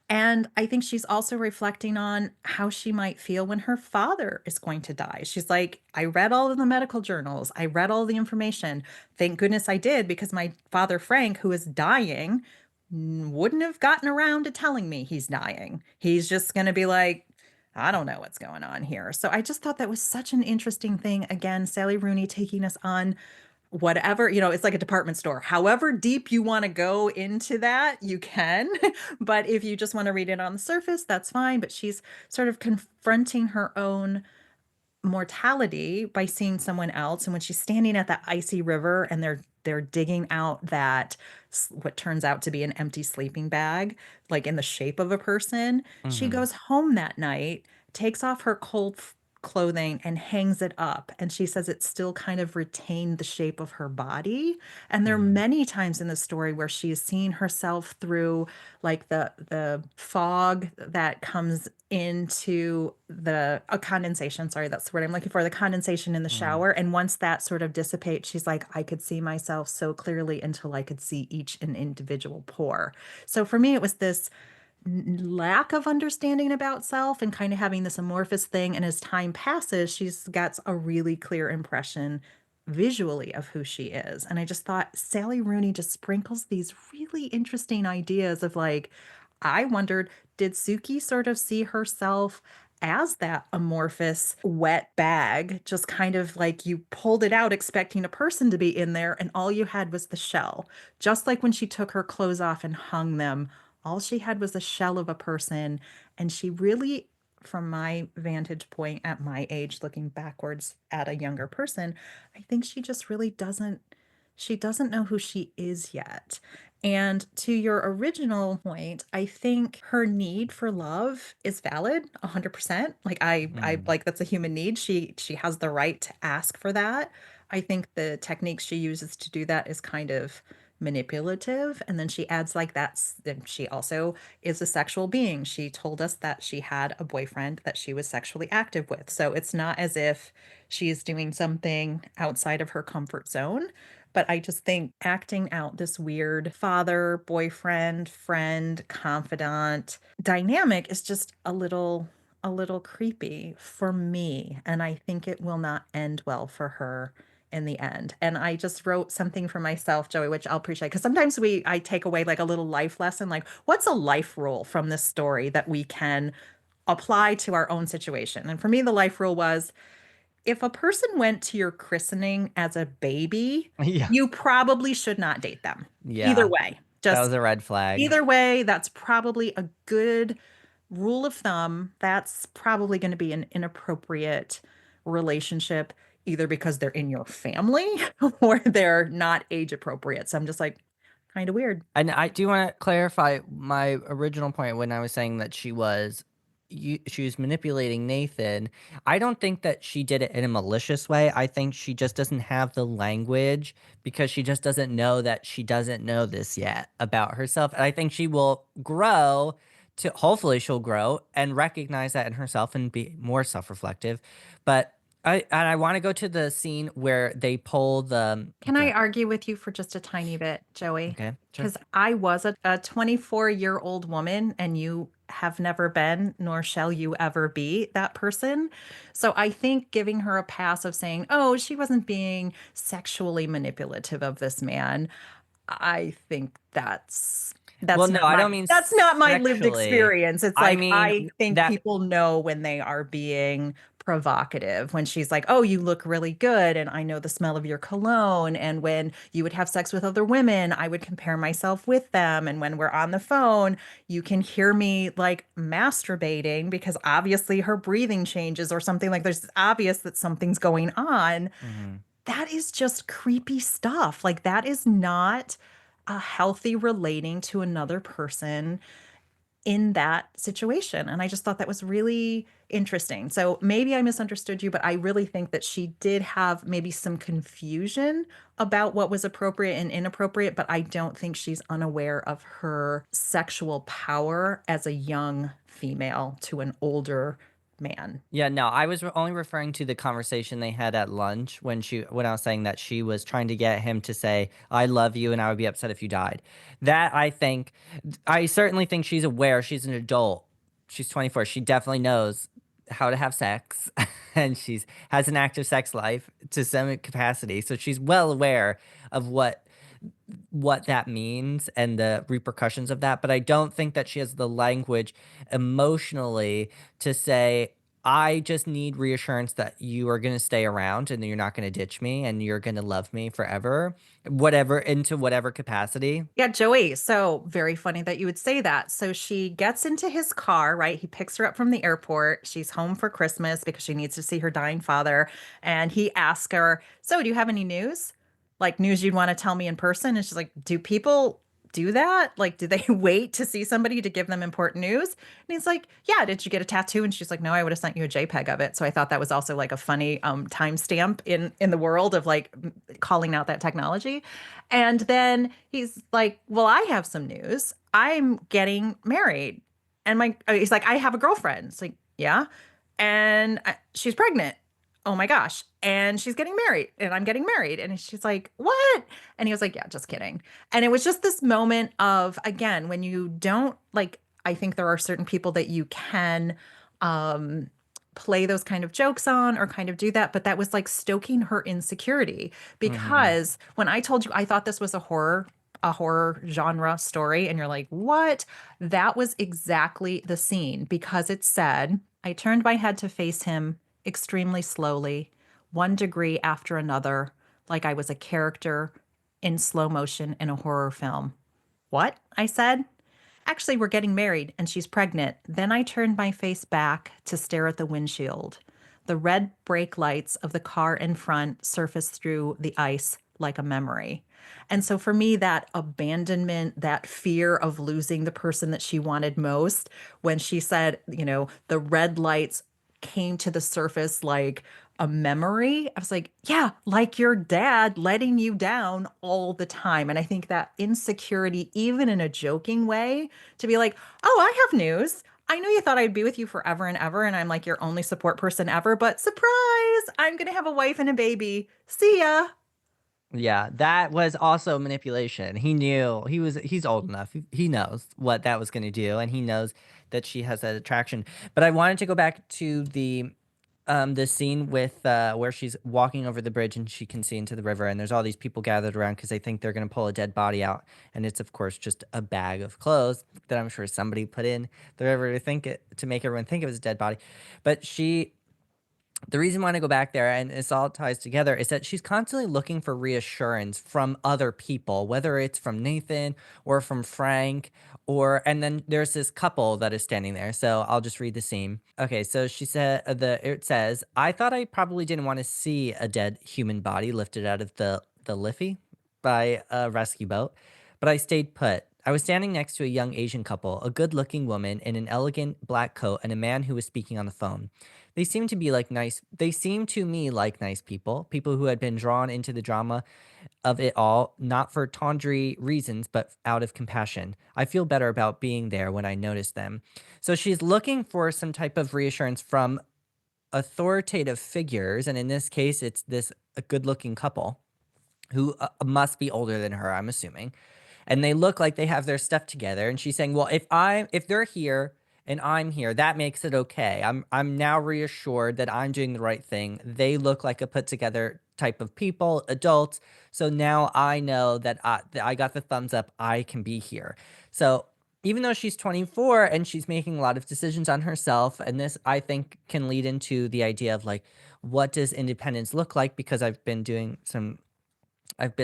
And I think she's also reflecting on how she might feel when her father is going to die. She's like, I read all of the medical journals, I read all the information. Thank goodness I did, because my father, Frank, who is dying, wouldn't have gotten around to telling me he's dying. He's just going to be like, I don't know what's going on here. So I just thought that was such an interesting thing. Again, Sally Rooney taking us on whatever, it's like a department store. However deep you want to go into that, you can. But if you just want to read it on the surface, that's fine. But she's sort of confronting her own mortality by seeing someone else. And when she's standing at that icy river and they're digging out that what turns out to be an empty sleeping bag, like in the shape of a person, she
Hmm.
goes home that night, takes off her cold clothing and hangs it up. And she says it still kind of retained the shape of her body. And there are
Hmm.
many times in the story where she is seeing herself through like the fog that comes into the a condensation, sorry, that's the word I'm looking for, the condensation in the
Hmm.
shower. And once that sort of dissipates, she's like, I could see myself so clearly until I could see each an individual pore. So for me, it was this lack of understanding about self and kind of having this amorphous thing. And as time passes, she's got a really clear impression visually of who she is. And I just thought Sally Rooney just sprinkles these really interesting ideas of like, I wondered, did Suki sort of see herself as that amorphous wet bag, just kind of like you pulled it out expecting a person to be in there, and all you had was the shell? Just like when she took her clothes off and hung them, all she had was a shell of a person. And she really, from my vantage point at my age, looking backwards at a younger person, I think she just really she doesn't know who she is yet. And to your original point, I think her need for love is valid 100%. Like I
Hmm.
like that's a human need. She has the right to ask for that. I think the techniques she uses to do that is kind of manipulative. And then she adds like then she also is a sexual being. She told us that she had a boyfriend that she was sexually active with. So it's not as if she's doing something outside of her comfort zone. But I just think acting out this weird father, boyfriend, friend, confidant dynamic is just a little creepy for me. And I think it will not end well for her in the end. And I just wrote something for myself, Joey, which I'll appreciate. Because sometimes I take away like a little life lesson, like what's a life rule from this story that we can apply to our own situation? And for me, the life rule was, if a person went to your christening as a baby,
Yeah.
you probably should not date them. Either
Yeah.
way,
That was
just
a red flag.
either way, that's probably a good rule of thumb. That's probably going to be an inappropriate relationship, either because they're in your family or they're not age appropriate. So I'm just like, kind of weird.
And I do want to clarify my original point when I was saying that she was manipulating Nathan. I don't think that she did it in a malicious way. I think she just doesn't have the language because she just doesn't know that she doesn't know this yet about herself. And I think she will grow to hopefully she'll grow and recognize that in herself and be more self-reflective. But I want to go to the scene where they pull
Can I
the
argue with you for just a tiny bit, Joey?
okay, sure.
Because I was a 24-year-old woman, and you have never been, nor shall you ever be that person. So I think giving her a pass of saying, oh, she wasn't being sexually manipulative of this man, I think that's.
Well, no, I don't mean
That's not my lived
sexually.
experience. It's
I
like
mean
I think
that.
people know when they are being provocative. When she's like, "Oh, you look really good and I know the smell of your cologne." And when you would have sex with other women, I would compare myself with them. And when we're on the phone, you can hear me like masturbating because obviously her breathing changes or something like there's obvious that something's going on.
Mhm.
That is just creepy stuff. Like that is not a healthy relating to another person in that situation. And I just thought that was really interesting. So maybe I misunderstood you, but I really think that she did have maybe some confusion about what was appropriate and inappropriate, but I don't think she's unaware of her sexual power as a young female to an older man.
Yeah, no, I was only referring to the conversation they had at lunch when I was saying that she was trying to get him to say I love you and I would be upset if you died. That I certainly think she's aware. She's an adult. She's 24. She definitely knows how to have sex and she's has an active sex life to some capacity. So she's well aware of what that means and the repercussions of that. But I don't think that she has the language emotionally to say, I just need reassurance that you are going to stay around and that you're not going to ditch me and you're going to love me forever, whatever, into whatever capacity.
Yeah, Joey. So very funny that you would say that. So she gets into his car, right? He picks her up from the airport. She's home for Christmas because she needs to see her dying father. And he asks her, "So, do you have any news? Like news you'd want to tell me in person?" And she's like, "Do people do that? Like, do they wait to see somebody to give them important news?" And he's like, "Yeah, did you get a tattoo?" And she's like, "No, I would have sent you a JPEG of it." So I thought that was also like a funny timestamp in the world of like calling out that technology. And then he's like, "Well, I have some news. I'm getting married." And he's like, "I have a girlfriend." It's like, "Yeah." And she's pregnant. Oh my gosh. And she's getting married and I'm getting married. And she's like, "What?" And he was like, "Yeah, just kidding." And it was just this moment of, again, when you don't like, I think there are certain people that you can um, play those kind of jokes on or kind of do that. But that was like stoking her insecurity
Hmm.
because when I told you I thought this was a horror genre story, and you're like, "What?" That was exactly the scene because it said, "I turned my head to face him extremely slowly, 1 degree after another, like I was a character in slow motion in a horror film." "What?" I said. "Actually, we're getting married and she's pregnant." Then I turned my face back to stare at the windshield. The red brake lights of the car in front surfaced through the ice like a memory. And so for me, that abandonment, that fear of losing the person that she wanted most, when she said, the red lights came to the surface like a memory, I was like, yeah, like your dad letting you down all the time. And I think that insecurity, even in a joking way, to be like, "Oh, I have news. I know you thought I'd be with you forever and ever, and I'm like your only support person ever, but surprise, I'm gonna have a wife and a baby. See ya."
Yeah, that was also manipulation. He knew he's old enough. He knows what that was going to do, and he knows that she has that attraction. But I wanted to go back to the scene with where she's walking over the bridge and she can see into the river, and there's all these people gathered around because they think they're going to pull a dead body out, and it's of course just a bag of clothes that I'm sure somebody put in the river to make everyone think it was a dead body. But the reason why I go back there, and this all ties together, is that she's constantly looking for reassurance from other people, whether it's from Nathan or from Frank, and then there's this couple that is standing there. So I'll just read the scene. Okay, so she said it says, "I thought I probably didn't want to see a dead human body lifted out of the Liffey by a rescue boat, but I stayed put. I was standing next to a young Asian couple, a good-looking woman in an elegant black coat, and a man who was speaking on the phone. They seemed to me like nice people, people who had been drawn into the drama of it all, not for tawdry reasons, but out of compassion. I feel better about being there when I notice them." So she's looking for some type of reassurance from authoritative figures, and in this case, it's this a good-looking couple who must be older than her, I'm assuming, and they look like they have their stuff together. And she's saying, "Well, if they're here and I'm here. That makes it okay. I'm now reassured that I'm doing the right thing. They look like a put together type of people, adults. So now I know that I got the thumbs up. I can be here. So even though she's 24 and she's making a lot of decisions on herself, and this I think can lead into the idea of like, what does independence look like? Because I've been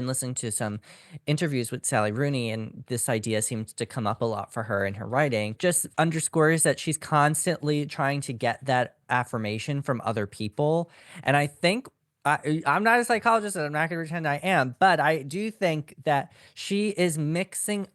listening to some interviews with Sally Rooney, and this idea seems to come up a lot for her in her writing. Just underscores that she's constantly trying to get that affirmation from other people. And I think I'm not a psychologist, and I'm not going to pretend I am, but I do think that she is mixing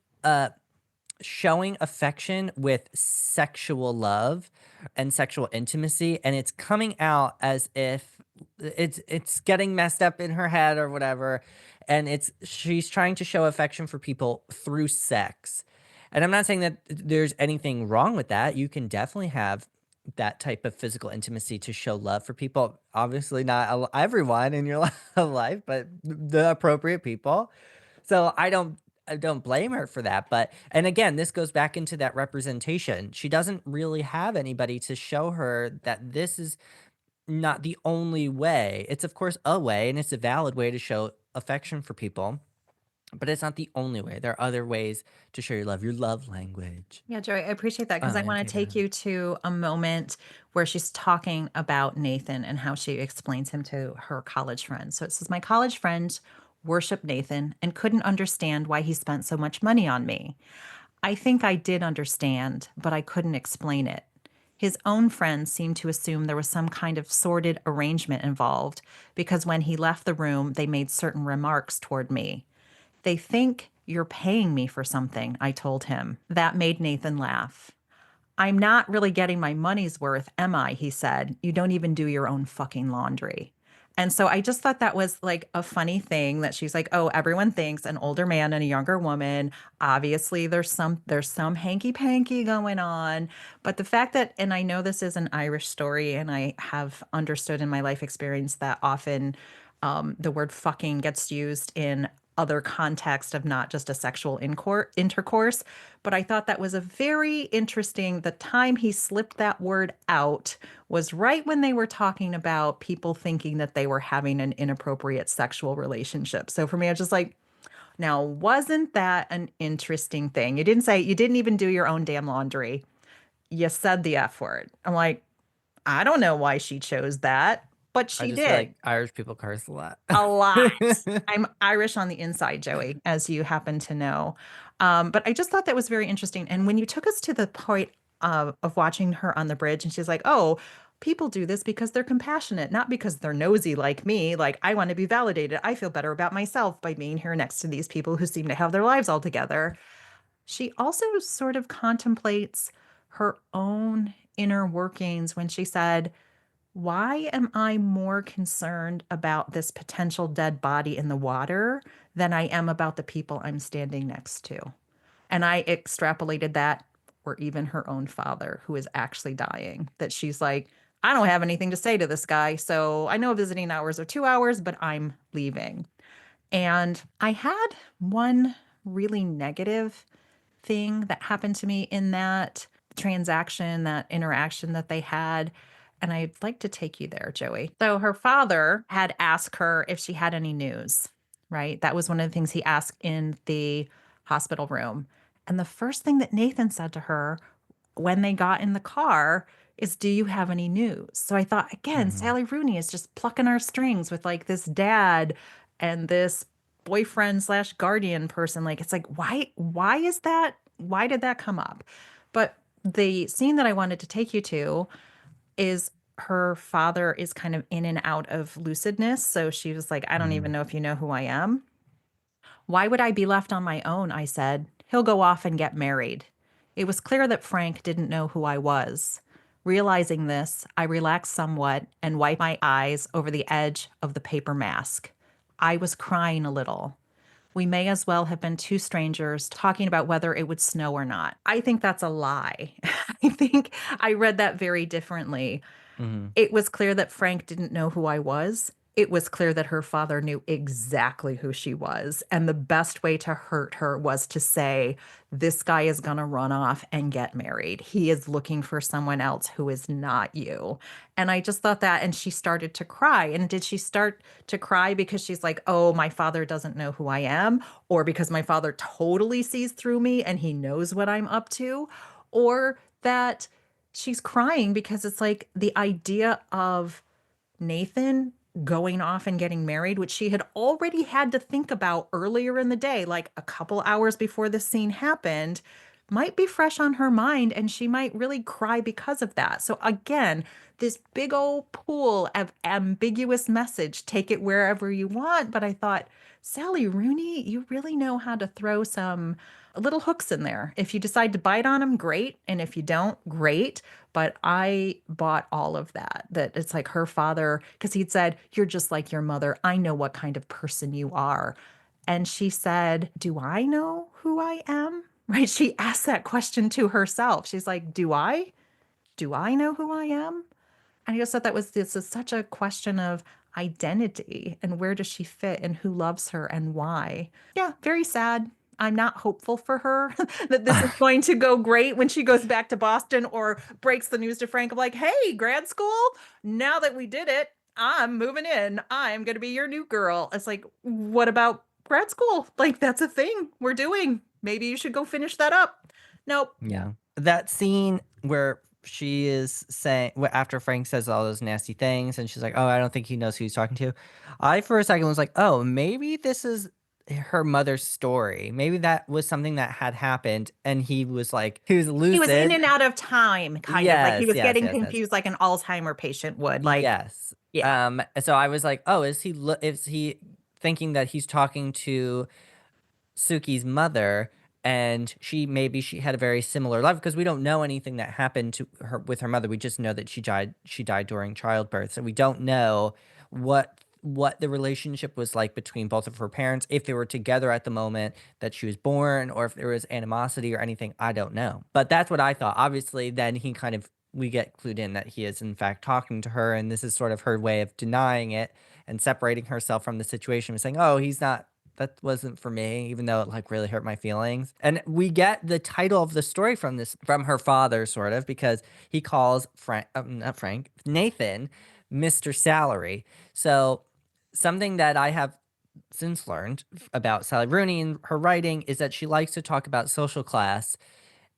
showing affection with sexual love and sexual intimacy, and it's coming out as if it's getting messed up in her head or whatever, and it's she's trying to show affection for people through sex. And I'm not saying that there's anything wrong with that. You can definitely have that type of physical intimacy to show love for people. Obviously not everyone in your life, but the appropriate people. So I don't blame her for that, but and again, this goes back into that representation. She doesn't really have anybody to show her that this is not the only way. It's of course a way, and it's a valid way to show affection for people, but it's not the only way. There are other ways to show your love language.
Yeah, Joey, I appreciate that because I want to
Take
take
that.
you to a moment where she's talking about Nathan and how she explains him to her college friends. So it says, my college friend worshiped Nathan and couldn't understand why he spent so much money on me. I think I did understand, but I couldn't explain it. His own friends seemed to assume there was some kind of sordid arrangement involved because when he left the room, they made certain remarks toward me. They think you're paying me for something, I told him. That made Nathan laugh. I'm not really getting my money's worth, am I? He said. You don't even do your own fucking laundry. And so I just thought that was like a funny thing that she's like, oh, everyone thinks an older man and a younger woman. Obviously, there's some hanky panky going on. But the fact that, and I know this is an Irish story, and I have understood in my life experience that often the word fucking gets used in other context of not just a sexual intercourse. But I thought that was a very interesting. The time he slipped that word out was right when they were talking about people thinking that they were having an inappropriate sexual relationship. So for me, I was just like, now, wasn't that an interesting thing? You didn't say, you didn't even do your own damn laundry. You said the F word. I'm like, I don't know why she chose that, but
I
she
just feel
did.
like Irish people curse a lot.
A lot. I'm Irish on the inside, Joey, as you happen to know. But I just thought that was very interesting. And when you took us to the point of watching her on the bridge, and she's like, oh, people do this because they're compassionate, not because they're nosy like me. Like, I want to be validated. I feel better about myself by being here next to these people who seem to have their lives all together. She also sort of contemplates her own inner workings when she said, why am I more concerned about this potential dead body in the water than I am about the people I'm standing next to? And I extrapolated that, or even her own father, who is actually dying, that she's like, I don't have anything to say to this guy. So I know visiting hours are 2 hours, but I'm leaving. And I had one really negative thing that happened to me in that transaction, that interaction that they had. And I'd like to take you there, Joey. So her father had asked her if she had any news, right? That was one of the things he asked in the hospital room. And the first thing that Nathan said to her when they got in the car is, do you have any news? So I thought, again,
Mhm.
Sally Rooney is just plucking our strings with like this dad and this boyfriend slash guardian person. Like, it's like, why is that? Why did that come up? But the scene that I wanted to take you to is her father is kind of in and out of lucidness. So she was like, I don't even
Mhm.
know if you know who I am. Why would I be left on my own? I said. He'll go off and get married. It was clear that Frank didn't know who I was. Realizing this, I relaxed somewhat and wiped my eyes over the edge of the paper mask. I was crying a little. We may as well have been two strangers talking about whether it would snow or not. I think that's a lie. I think I read that very differently.
Mhm.
It was clear that Frank didn't know who I was. it was clear that her father knew exactly who she was. And the best way to hurt her was to say, this guy is going to run off and get married. He is looking for someone else who is not you. And I just thought that, and she started to cry. And did she start to cry because she's like, oh, my father doesn't know who I am? Or because my father totally sees through me and he knows what I'm up to? Or that she's crying because it's like the idea of Nathan going off and getting married, which she had already had to think about earlier in the day, like a couple hours before this scene happened, might be fresh on her mind and she might really cry because of that. So, again, this big old pool of ambiguous message, take it wherever you want. But I thought, Sally Rooney, you really know how to throw some little hooks in there. If you decide to bite on them, great. And if you don't, great. But I bought all of that. That it's like her father, because he'd said, you're just like your mother. I know what kind of person you are. And she said, do I know who I am? Right? She asked that question to herself. She's like, do I? Do I know who I am? And I just thought that was this is such a question of identity and where does she fit and who loves her and why. Yeah, very sad. I'm not hopeful for her that this is going to go great when she goes back to Boston or breaks the news to Frank of like, hey, grad school, now that we did it, I'm moving in. I'm going to be your new girl. It's like, what about grad school? Like, that's a thing we're doing. Maybe you should go finish that up. Nope.
Yeah. That scene where she is saying, after Frank says all those nasty things, and she's like, oh, I don't think he knows who he's talking to. I, for a second, was like, oh, maybe this is her mother's story. Maybe that was something that had happened, and he was like, he was
He was in
lucid.
and out of time, kind of like he
Yes,
was
yes,
getting
yes, yes.
confused like an Alzheimer patient would. Like,
Yes.
yeah.
So I was like, oh, is he thinking that he's talking to Suki's mother, and she had a very similar life because we don't know anything that happened to her with her mother. We just know that she died during childbirth. So we don't know what the relationship was like between both of her parents, if they were together at the moment that she was born, or if there was animosity or anything. I don't know. But that's what I thought. Obviously, then we get clued in that he is in fact talking to her, and this is sort of her way of denying it and separating herself from the situation and saying, oh, he's not, that wasn't for me, even though it like really hurt my feelings. And we get the title of the story from her father, sort of, because he calls not Frank, Nathan, Mr. Salary. So something that I have since learned about Sally Rooney and her writing is that she likes to talk about social class.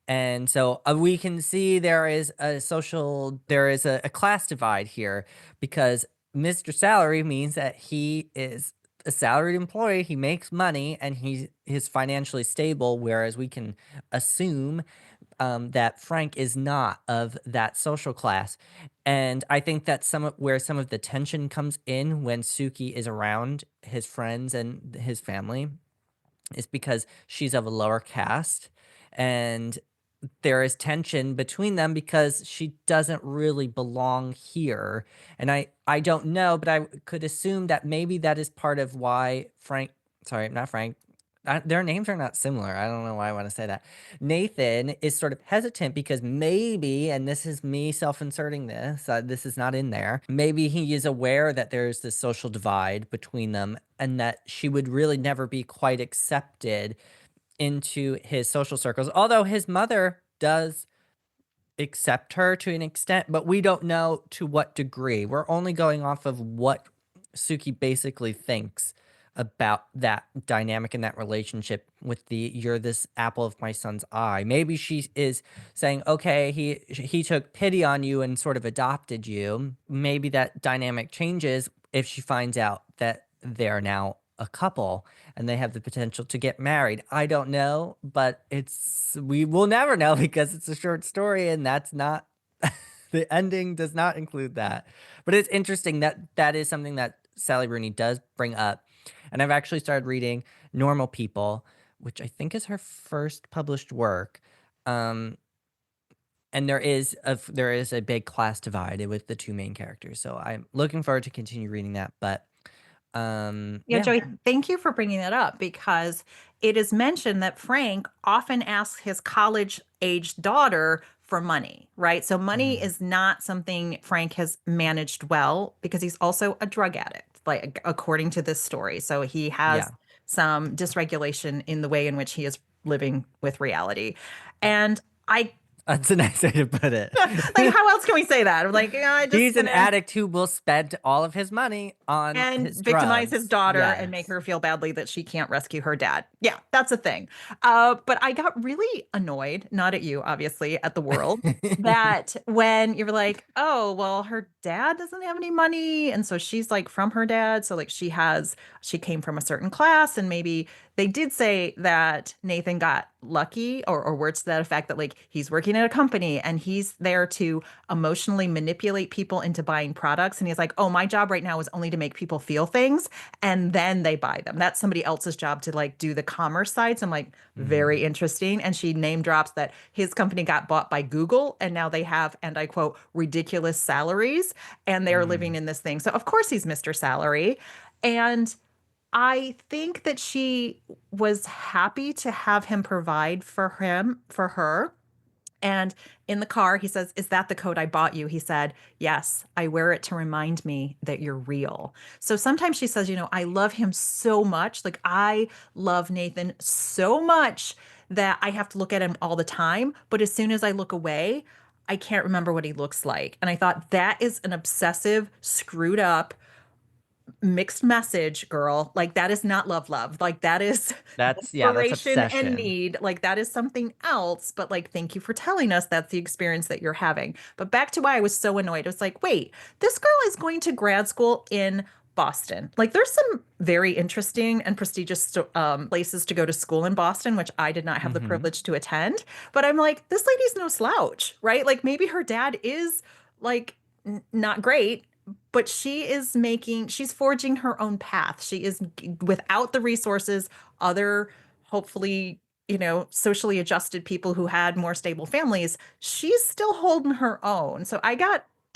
And so we can see there is a class divide here, because Mr. Salary means that he is a salaried employee, he makes money, and he's financially stable, whereas we can assume that Frank is not of that social class. And I think that's where some of the tension comes in when Suki is around his friends and his family, is because she's of a lower caste. And there is tension between them because she doesn't really belong here. And I don't know, but I could assume that maybe that is part of why sorry, not Frank, their names are not similar. I don't know why I want to say that. Nathan is sort of hesitant because maybe, and this is me self-inserting this, this is not in there. Maybe he is aware that there's this social divide between them and that she would really never be quite accepted into his social circles. Although his mother does accept her to an extent, but we don't know to what degree. We're only going off of what Suki basically thinks about that dynamic in that relationship with the you're this apple of my son's eye. Maybe she is saying, okay, he took pity on you and sort of adopted you. Maybe that dynamic changes if she finds out that they're now a couple and they have the potential to get married. I don't know, but we will never know because it's a short story and that's not the ending does not include that. But it's interesting that that is something that Sally Rooney does bring up. And I've actually started reading Normal People, which I think is her first published work. Um, and there is a big class divide with the two main characters. So I'm looking forward to continue reading that. But
Yeah,
yeah.
Joey, thank you for bringing that up because it is mentioned that Frank often asks his college aged daughter for money, right? So money
Mhm.
is not something Frank has managed well because he's also a drug addict. like according to this story. So he has
Yeah.
some dysregulation in the way in which he is living with reality. And I
That's a nice way to put
like,
it.
how else can we say that? I'm like, yeah, I just
He's an
gonna
addict who will spend all of his money on
and
his
victimize his
drugs.
daughter and make
Yes.
her feel badly that she can't rescue her dad. Yeah, that's a thing. But I got really annoyed, not at you, obviously, at the world, that when you're like, oh, well, her dad doesn't have any money. And so she's like from her dad. So like she came from a certain class, and maybe they did say that Nathan got lucky, or words to that effect, that like he's working at a company and he's there to emotionally manipulate people into buying products. And he's like, oh, my job right now is only to make people feel things and then they buy them. That's somebody else's job to like do the commerce side. So I'm like,
Mhm.
very interesting. And she name drops that his company got bought by Google and now they have, and I quote, ridiculous salaries, and they're living
Mm.
in this thing. So of course he's Mr. Salary. And I think that she was happy to have him provide for her. And in the car, he says, is that the coat I bought you? He said, yes, I wear it to remind me that you're real. So sometimes she says, I love him so much. Like, I love Nathan so much that I have to look at him all the time. But as soon as I look away, I can't remember what he looks like. And I thought that is an obsessive, screwed up, mixed message, girl. Like, that is not love. Like, that is
That's
desperation and
obsession.
need. Like, that is something else. But like, thank you for telling us that's the experience that you're having. But back to why I was so annoyed. I was like, wait, this girl is going to grad school in Boston. Like, there's some very interesting and prestigious places to go to school in Boston, which I did not have the
Hmm.
privilege to attend. But I'm like, this lady's no slouch, right? Like, maybe her dad is like not great, but she's forging her own path. She is, without the resources, other, hopefully, socially adjusted people who had more stable families, she's still holding her own. So I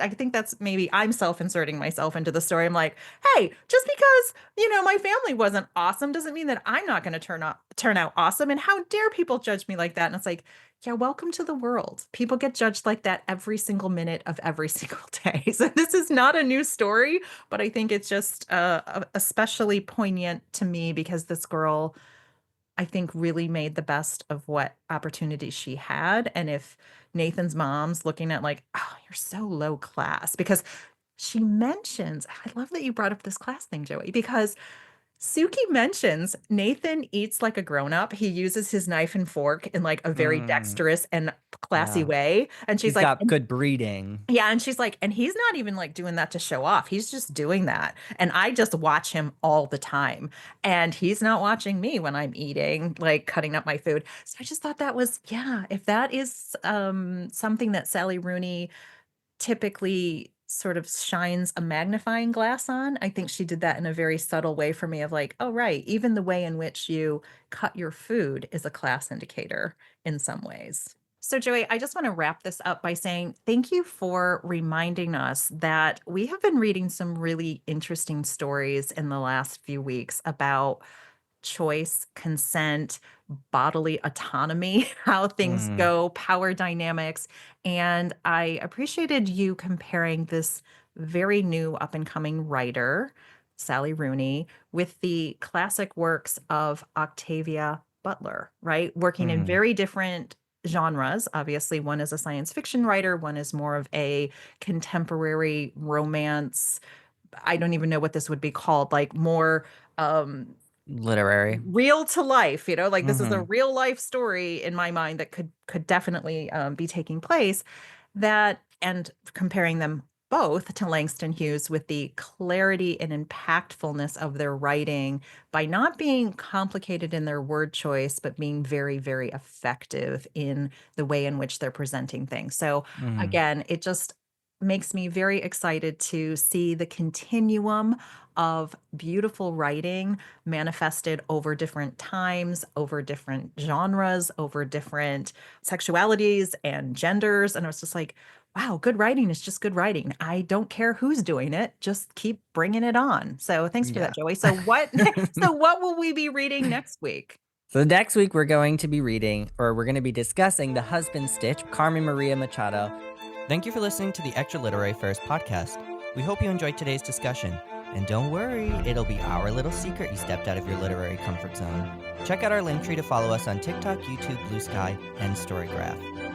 think that's, maybe I'm self-inserting myself into the story. I'm like, hey, just because, my family wasn't awesome doesn't mean that I'm not going to turn out awesome. And how dare people judge me like that? And it's like, yeah, welcome to the world. People get judged like that every single minute of every single day. So this is not a new story, but I think it's just especially poignant to me because this girl, I think, really made the best of what opportunities she had. And if Nathan's mom's looking at like, oh, you're so low class, because she mentions, I love that you brought up this class thing, Joey, because Suki mentions Nathan eats like a grown-up. He uses his knife and fork in like a very
Mm.
dexterous and classy
Yeah.
way. And she's
He's
like,
got good breeding.
yeah, and she's like, and he's not even like doing that to show off. He's just doing that. And I just watch him all the time. And he's not watching me when I'm eating, like cutting up my food. So I just thought that was, yeah, if that is something that Sally Rooney typically sort of shines a magnifying glass on, I think she did that in a very subtle way for me of like, oh, right, even the way in which you cut your food is a class indicator in some ways. So, Joey, I just want to wrap this up by saying thank you for reminding us that we have been reading some really interesting stories in the last few weeks about choice, consent, bodily autonomy, how things
Mm.
go, power dynamics. And I appreciated you comparing this very new up and coming writer, Sally Rooney, with the classic works of Octavia Butler, right? Working in
Mm.
very different genres. Obviously, one is a science fiction writer, one is more of a contemporary romance. I don't even know what this would be called, like more
Literary.
real to life, like this is a
Hmm.
real life story in my mind that could definitely be taking place. That, and comparing them both to Langston Hughes with the clarity and impactfulness of their writing by not being complicated in their word choice, but being very, very effective in the way in which they're presenting things. So
Hmm.
again, it just makes me very excited to see the continuum of beautiful writing manifested over different times, over different genres, over different sexualities and genders. And I was just like, wow, good writing is just good writing. I don't care who's doing it, just keep bringing it on. So thanks for that,
Yeah.
Joey. So what so what will we be reading next week?
So next week we're going to be reading, or we're going to be discussing The Husband Stitch, Carmen Maria Machado. Thank you for listening to the Extra Literary First podcast. We hope you enjoyed today's discussion. And don't worry, it'll be our little secret you stepped out of your literary comfort zone. Check out our link tree to follow us on TikTok, YouTube, Blue Sky, and Storygraph.